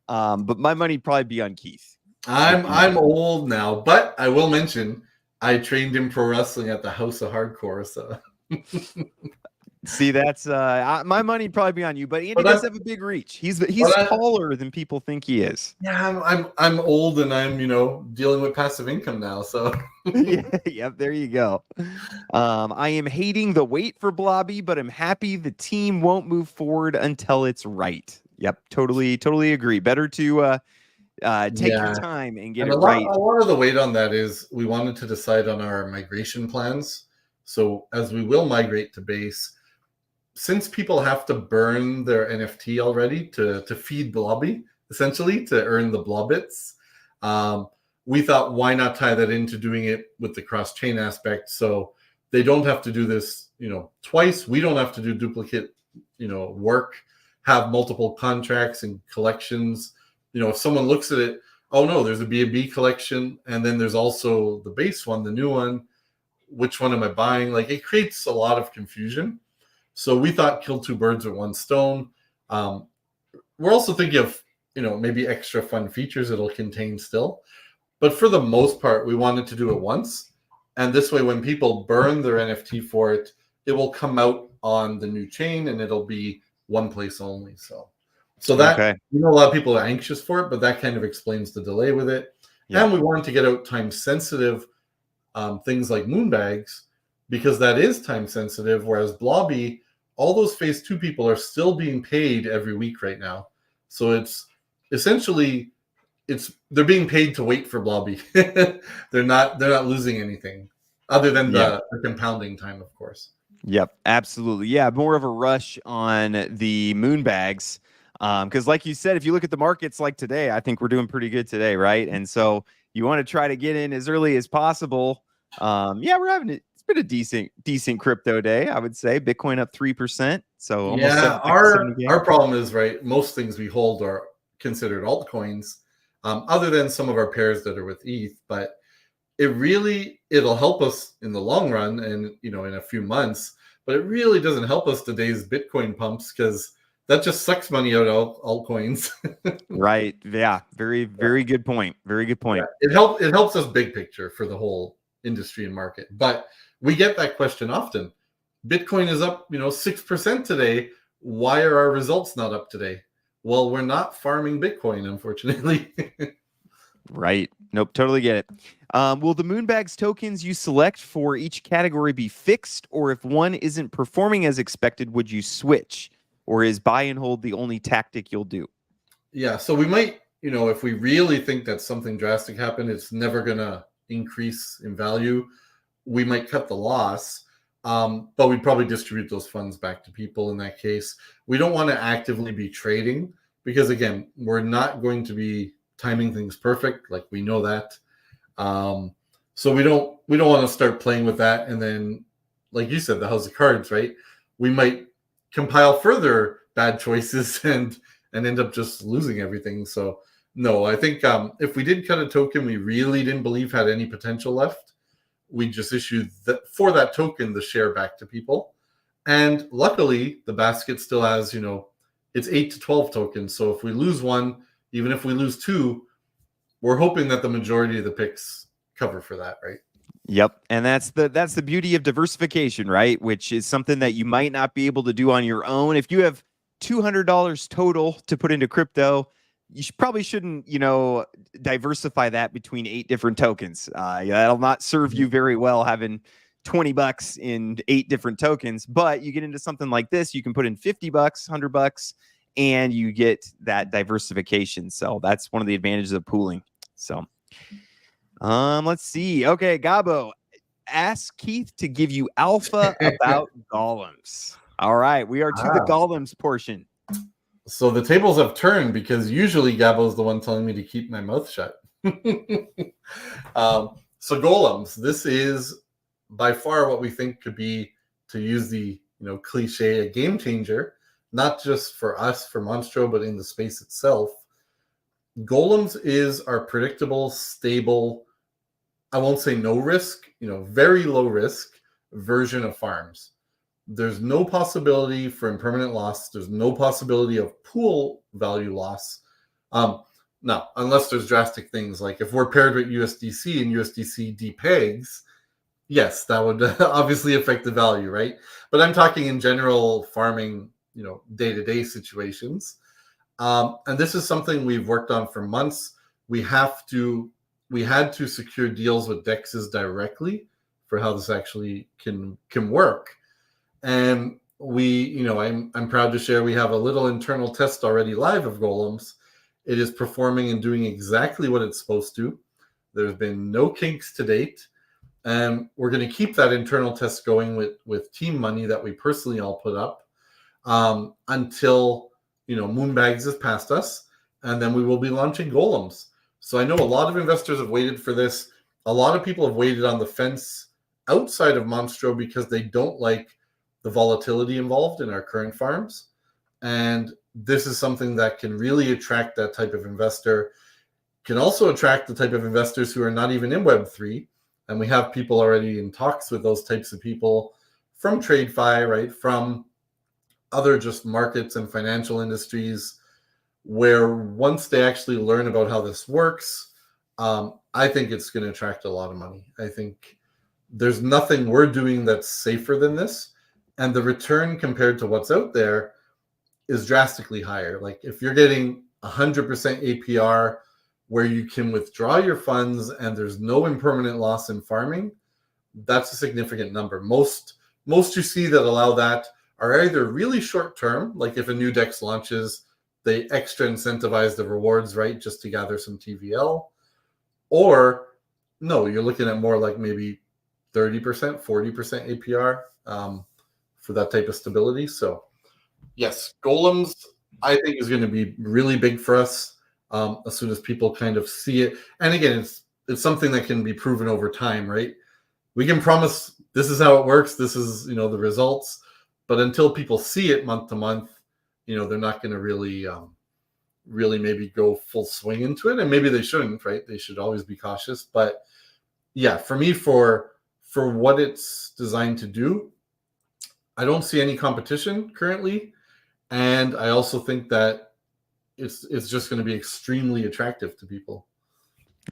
But my money'd probably be on Keith. I'm old now, but I will mention I trained in pro wrestling at the House of Hardcore, so see, that's my money'd probably be on you, but Andy does have a big reach. He's taller than people think he is. Yeah, I'm old and I'm dealing with passive income now, so Yep, there you go. I am hating the wait for Blobby, but I'm happy the team won't move forward until it's right. Yep, totally agree. Better to take your time and get it right. A lot of the weight on that is we wanted to decide on our migration plans. So as we will migrate to Base, since people have to burn their NFT already to feed Blobby, essentially, to earn the Blobbits, we thought, why not tie that into doing it with the cross-chain aspect so they don't have to do this, twice. We don't have to do duplicate, work, have multiple contracts and collections. If someone looks at it, oh no, there's a B&B collection, and then there's also the Base one, the new one. Which one am I buying? Like, it creates a lot of confusion. So we thought kill two birds with one stone. We're also thinking of, maybe extra fun features it'll contain still. But for the most part, we wanted to do it once. And this way, when people burn their NFT for it, it will come out on the new chain and it'll be one place only. So that, okay. A lot of people are anxious for it, but that kind of explains the delay with it. Yeah. And we wanted to get out time sensitive things like MOONBAGZ, because that is time sensitive, whereas Blobby, all those phase 2 people are still being paid every week right now. So it's essentially they're being paid to wait for Blobby. they're not losing anything other than the compounding time, of course. Yep, absolutely. Yeah, more of a rush on the MOONBAGZ. Because like you said, if you look at the markets like today, I think we're doing pretty good today, right? And so you want to try to get in as early as possible. We're having it's been a decent crypto day, I would say. Bitcoin up 3%. So almost our problem is, right, most things we hold are considered altcoins, other than some of our pairs that are with ETH. But it'll help us in the long run and in a few months, but it really doesn't help us today's Bitcoin pumps, because that just sucks money out of altcoins. Right. Yeah. Very good point. Very good point. Yeah. It helps us big picture for the whole industry and market. But we get that question often. Bitcoin is up, 6% today. Why are our results not up today? well, we're not farming Bitcoin, unfortunately. Right. Nope. Totally get it. Will the MOONBAGZ tokens you select for each category be fixed, or if one isn't performing as expected, would you switch? Or is buy and hold the only tactic you'll do? Yeah, so we might, if we really think that something drastic happened, it's never going to increase in value. We might cut the loss, but we'd probably distribute those funds back to people in that case. We don't want to actively be trading because, again, we're not going to be timing things perfect. Like, we know that. So we don't want to start playing with that. And then, like you said, the house of cards, right? We might compile further bad choices and end up just losing everything. So no, I think if we did cut a token we really didn't believe had any potential left, we just issued for that token the share back to people. And luckily, the basket still has, it's 8 to 12 tokens. So if we lose one, even if we lose two, we're hoping that the majority of the picks cover for that, right? Yep. And that's the beauty of diversification, right? Which is something that you might not be able to do on your own. If you have $200 total to put into crypto, you probably shouldn't, diversify that between 8 different tokens. That'll not serve you very well having $20 in 8 different tokens. But you get into something like this, you can put in $50, $100, and you get that diversification. So that's one of the advantages of pooling. So, let's see. Okay, Gabo, ask Keith to give you alpha about Golems. All right, we are to the Golems portion. So the tables have turned because usually Gabo's the one telling me to keep my mouth shut. So Golems, this is by far what we think could be, to use the cliche, a game changer, not just for us, for Monstro, but in the space itself. Golems is our predictable, stable, I won't say no risk, very low risk version of farms. There's no possibility for impermanent loss. There's no possibility of pool value loss. No, unless there's drastic things like if we're paired with USDC and USDC depegs, yes, that would obviously affect the value, right? But I'm talking in general farming, day-to-day situations. And this is something we've worked on for months. We had to secure deals with DEXs directly for how this actually can work. And I'm proud to share we have a little internal test already live of Golems. It is performing and doing exactly what it's supposed to. There's been no kinks to date. And we're going to keep that internal test going with team money that we personally all put up until MOONBAGZ has passed us, and then we will be launching Golems. So I know a lot of investors have waited for this. A lot of people have waited on the fence outside of Monstro because they don't like the volatility involved in our current farms. And this is something that can really attract that type of investor, can also attract the type of investors who are not even in Web3. And we have people already in talks with those types of people from TradeFi, right? From other just markets and financial industries, where once they actually learn about how this works, I think it's going to attract a lot of money. I think there's nothing we're doing that's safer than this. And the return compared to what's out there is drastically higher. Like if you're getting 100% APR where you can withdraw your funds and there's no impermanent loss in farming, that's a significant number. Most you see that allow that are either really short term, like if a new DEX launches, they extra incentivize the rewards, right, just to gather some TVL. Or no, you're looking at more like maybe 30%, 40% APR for that type of stability. So yes, Golems, I think, is going to be really big for us as soon as people kind of see it. And again, it's something that can be proven over time, right? We can promise this is how it works. This is, the results. But until people see it month to month, they're not going to really maybe go full swing into it. And maybe they shouldn't, right? They should always be cautious. But yeah, for me, for what it's designed to do, I don't see any competition currently. And I also think that it's just going to be extremely attractive to people.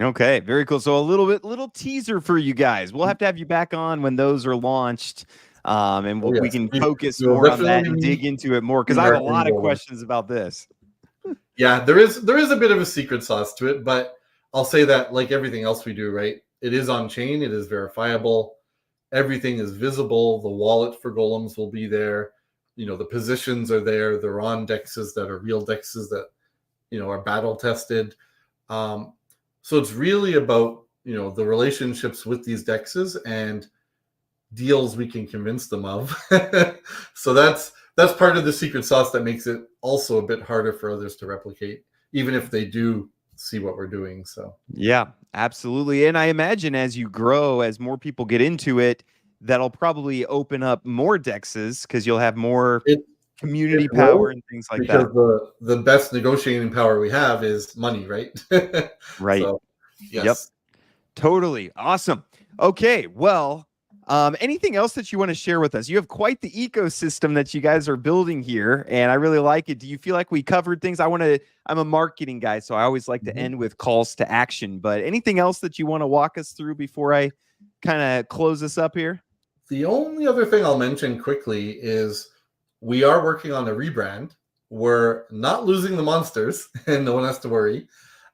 Okay, very cool. So a little teaser for you guys. We'll have to have you back on when those are launched. And we can focus more on that and dig into it more, because I have a lot of questions about this. Yeah, there is a bit of a secret sauce to it, but I'll say that like everything else we do, right? It is on chain, it is verifiable, everything is visible. The wallet for Golems will be there. The positions are there. They're on dexes that are real dexes that are battle tested. So it's really about the relationships with these dexes and deals we can convince them of. So that's part of the secret sauce that makes it also a bit harder for others to replicate, even if they do see what we're doing. So yeah, absolutely. And I imagine as you grow, as more people get into it, that'll probably open up more dexes because you'll have more community power and things like that. Because the best negotiating power we have is money, right? Right. So, yes. Yep. Totally. Awesome. Okay. Well, anything else that you want to share with us? You have quite the ecosystem that you guys are building here, and I really like it. Do you feel like we covered things? I'm a marketing guy, so I always like to end with calls to action, but anything else that you want to walk us through before I kind of close this up here? The only other thing I'll mention quickly is we are working on a rebrand. We're not losing the monsters and no one has to worry.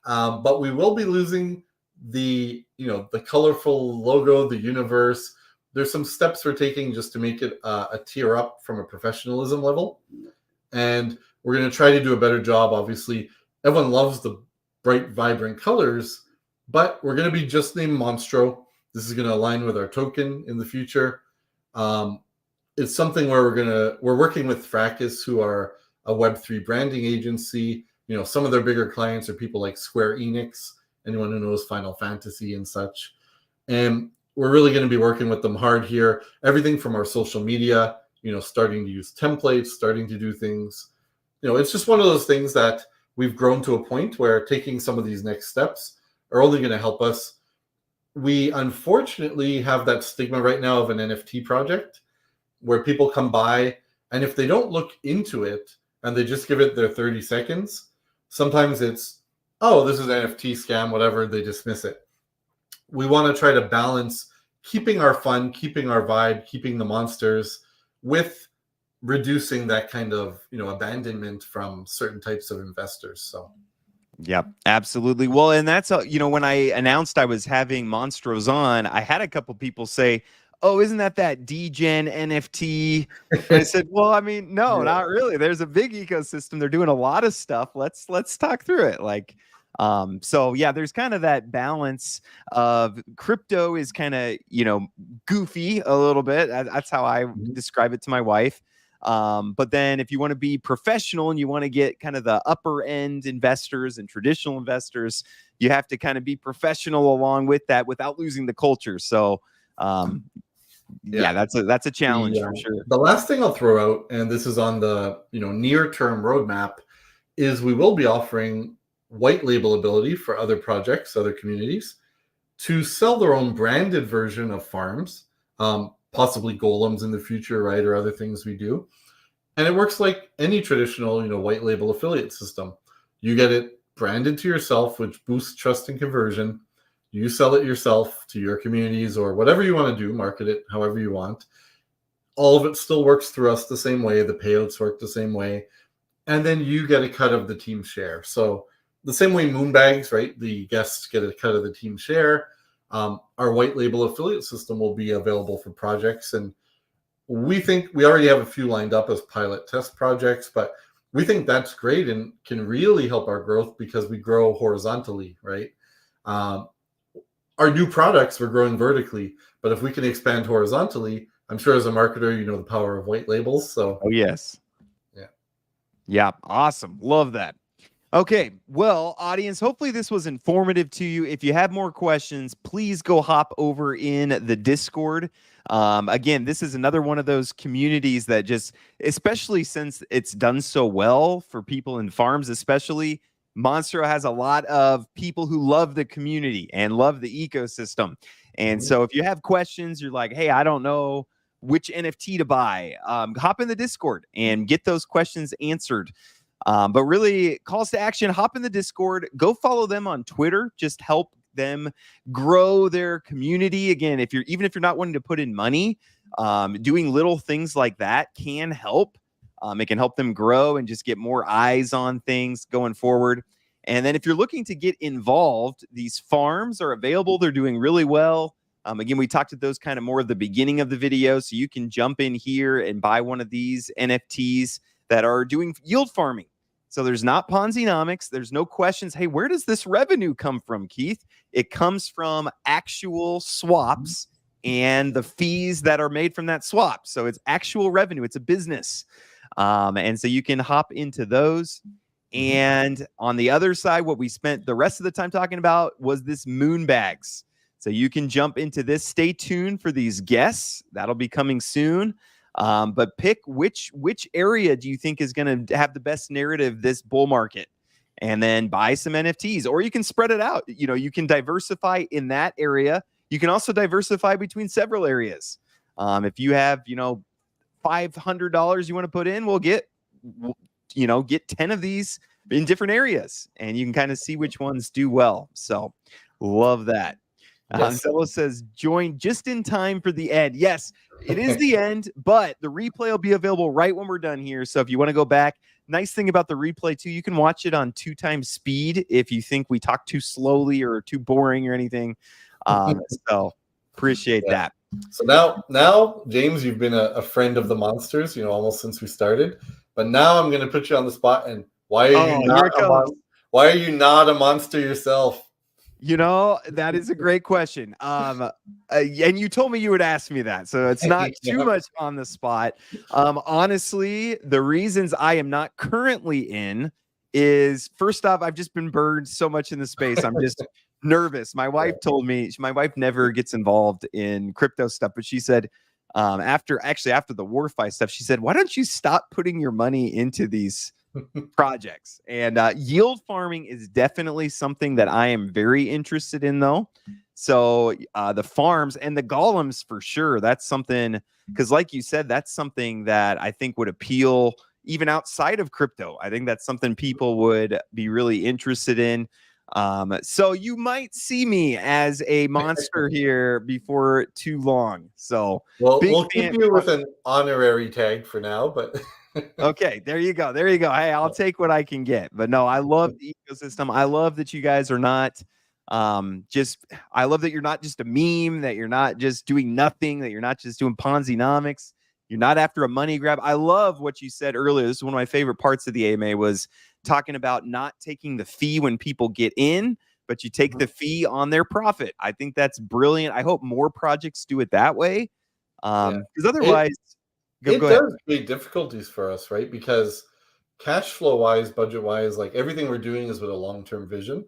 But we will be losing the colorful logo, the universe. There's some steps we're taking just to make it a tier up from a professionalism level. And we're going to try to do a better job. Obviously, everyone loves the bright, vibrant colors, but we're going to be just named Monstro. This is going to align with our token in the future. It's something where we're working with Fracus, who are a Web3 branding agency. Some of their bigger clients are people like Square Enix, anyone who knows Final Fantasy and such. And we're really going to be working with them hard here. Everything from our social media, starting to use templates, starting to do things. It's just one of those things that we've grown to a point where taking some of these next steps are only going to help us. We unfortunately have that stigma right now of an NFT project where people come by, and if they don't look into it and they just give it their 30 seconds, sometimes it's, oh, this is an NFT scam, whatever, they dismiss it. We want to try to balance keeping our fun, keeping our vibe, keeping the monsters with reducing that kind of, abandonment from certain types of investors. So yeah, absolutely. Well, and that's, when I announced I was having Monstros on, I had a couple people say, oh, isn't that degen NFT? And I said, well, I mean, no, not really. There's a big ecosystem. They're doing a lot of stuff. Let's talk through it. So yeah, there's kind of that balance of crypto is kind of, goofy a little bit. That's how I describe it to my wife. But then if you want to be professional and you want to get kind of the upper end investors and traditional investors, you have to kind of be professional along with that without losing the culture. So, yeah, that's a challenge for sure. The last thing I'll throw out, and this is on the near-term roadmap, is we will be offering white label ability for other projects, other communities, to sell their own branded version of farms, possibly Golems in the future, right, or other things we do. And it works like any traditional, white label affiliate system. You get it branded to yourself, which boosts trust and conversion. You sell it yourself to your communities or whatever you want to do, market it however you want. All of it still works through us the same way. The payouts work the same way. And then you get a cut of the team share. So the same way MOONBAGZ, right? The guests get a cut of the team share. Our white label affiliate system will be available for projects. And we think we already have a few lined up as pilot test projects, but we think that's great and can really help our growth because we grow horizontally, right? Our new products, we're growing vertically, but if we can expand horizontally, I'm sure as a marketer, you know the power of white labels. So, oh, yes. Yeah. Awesome. Love that. Okay. Well, audience, hopefully this was informative to you. If you have more questions, please go hop over in the Discord. Again, this is another one of those communities that just, especially since it's done so well for people in farms, especially, Monstro has a lot of people who love the community and love the ecosystem. And so if you have questions, you're like, hey, I don't know which NFT to buy, hop in the Discord and get those questions answered. But really, calls to action, hop in the Discord, go follow them on Twitter, just help them grow their community. Again, even if you're not wanting to put in money, doing little things like that can help. It can help them grow and just get more eyes on things going forward. And then if you're looking to get involved, these farms are available. They're doing really well. Again, we talked at those kind of more at the beginning of the video, so you can jump in here and buy one of these NFTs that are doing yield farming. So there's not Ponzi-nomics. There's no questions. Hey, where does this revenue come from, Keith? It comes from actual swaps and the fees that are made from that swap. So it's actual revenue. It's a business. And so you can hop into those. And on the other side, what we spent the rest of the time talking about was this MOONBAGZ. So you can jump into this. Stay tuned for these guests. That'll be coming soon. But pick which area do you think is going to have the best narrative this bull market, and then buy some NFTs, or you can spread it out. You know, you can diversify in that area. You can also diversify between several areas. If you have, you know, $500 you want to put in, we'll get 10 of these in different areas, and you can kind of see which ones do well. So love that. Yes. Zello says, join just in time for the end. Yes, it is the end, but the replay will be available right when we're done here. So if you want to go back, nice thing about the replay too, you can watch it on 2x speed if you think we talk too slowly or too boring or anything. So appreciate that. So now, James, you've been a friend of the Monsters, you know, almost since we started. But now I'm going to put you on the spot. And why are you not a monster yourself? You know, that is a great question. And you told me you would ask me that, so it's not too much on the spot. Honestly, the reasons I am not currently in is, first off, I've just been burned so much in the space. I'm just nervous. My wife told me, my wife never gets involved in crypto stuff, but she said, after the WarFi stuff, she said, why don't you stop putting your money into these projects? And yield farming is definitely something that I am very interested in, though. So the farms and the golems, for sure, that's something, because like you said, that's something that I think would appeal even outside of crypto. I think that's something people would be really interested in. So you might see me as a monster here before too long. So we'll keep you with an honorary tag for now, but okay, there you go. There you go. Hey, I'll take what I can get. But no, I love the ecosystem. I love that you guys are not I love that you're not just a meme, that you're not just doing nothing, that you're not just doing Ponzi-nomics. You're not after a money grab. I love what you said earlier. This is one of my favorite parts of the AMA, was talking about not taking the fee when people get in, but you take the fee on their profit. I think that's brilliant. I hope more projects do it that way. Because otherwise, it does create difficulties for us, right? Because cash flow wise, budget wise, like everything we're doing is with a long-term vision.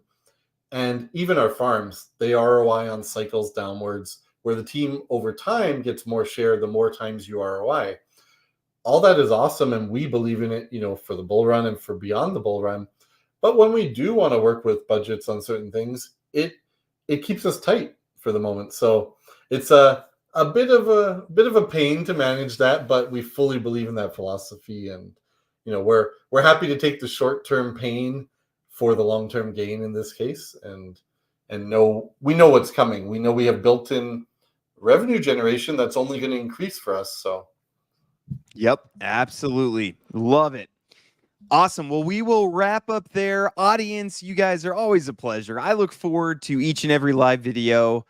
And even our farms, they ROI on cycles downwards, where the team over time gets more share the more times you ROI. All that is awesome, and we believe in it, you know, for the bull run and for beyond the bull run. But when we do want to work with budgets on certain things, it keeps us tight for the moment. So it's a bit of a pain to manage that, but we fully believe in that philosophy, and you know, we're happy to take the short-term pain for the long-term gain in this case, and we know what's coming. We know we have built-in revenue generation that's only going to increase for us. So yep, absolutely love it. Awesome. Well, we will wrap up there. Audience, you guys are always a pleasure. I look forward to each and every live video,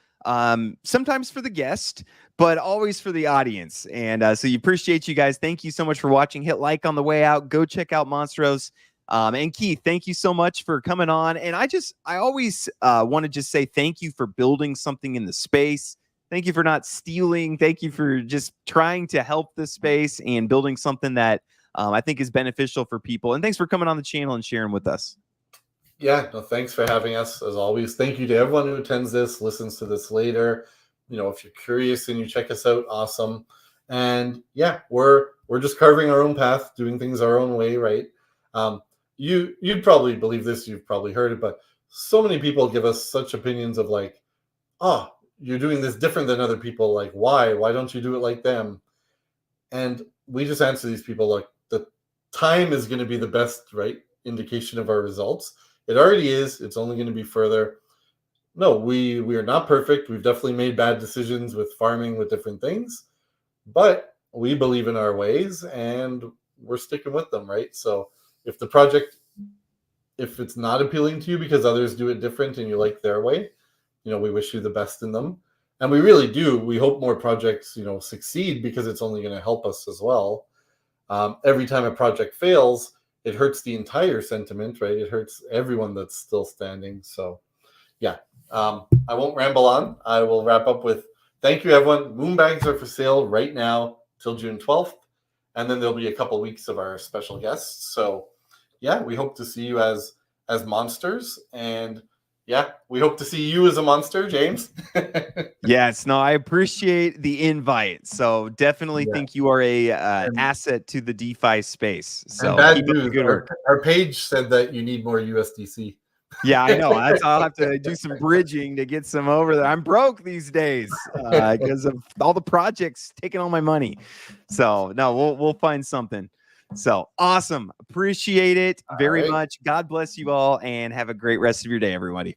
sometimes for the guest, but always for the audience. And so you appreciate you guys. Thank you so much for watching. Hit like on the way out. Go check out Monstros. And Keith, thank you so much for coming on. And I always want to just say thank you for building something in the space. Thank you for not stealing. Thank you for just trying to help this space and building something that I think is beneficial for people. And thanks for coming on the channel and sharing with us. Yeah, no, thanks for having us as always. Thank you to everyone who attends this, listens to this later. You know, if you're curious and you check us out, awesome. And yeah, we're just carving our own path, doing things our own way, right? You'd probably believe this, you've probably heard it, but so many people give us such opinions of like, oh, you're doing this different than other people. Like, why? Why don't you do it like them? And we just answer these people like, the time is going to be the best, right, indication of our results. It already is. It's only going to be further. No, we are not perfect. We've definitely made bad decisions with farming, with different things, but we believe in our ways, and we're sticking with them, right? So if the project, if it's not appealing to you because others do it different and you like their way, we wish you the best in them. And we really do. We hope more projects, succeed, because it's only going to help us as well. Every time a project fails, it hurts the entire sentiment, right? It hurts everyone that's still standing. So yeah, I won't ramble on. I will wrap up with thank you, everyone. MOONBAGS are for sale right now till June 12th. And then there'll be a couple weeks of our special guests. So yeah, we hope to see you as monsters. And yeah, we hope to see you as a monster, James. Yes, no, I appreciate the invite. So definitely think you are a asset to the DeFi space. So and bad keep up the news, good work. our page said that you need more USDC. Yeah, I know. I'll have to do some bridging to get some over there. I'm broke these days because of all the projects taking all my money. So no, we'll find something. So awesome. Appreciate it very much. God bless you all and have a great rest of your day, everybody.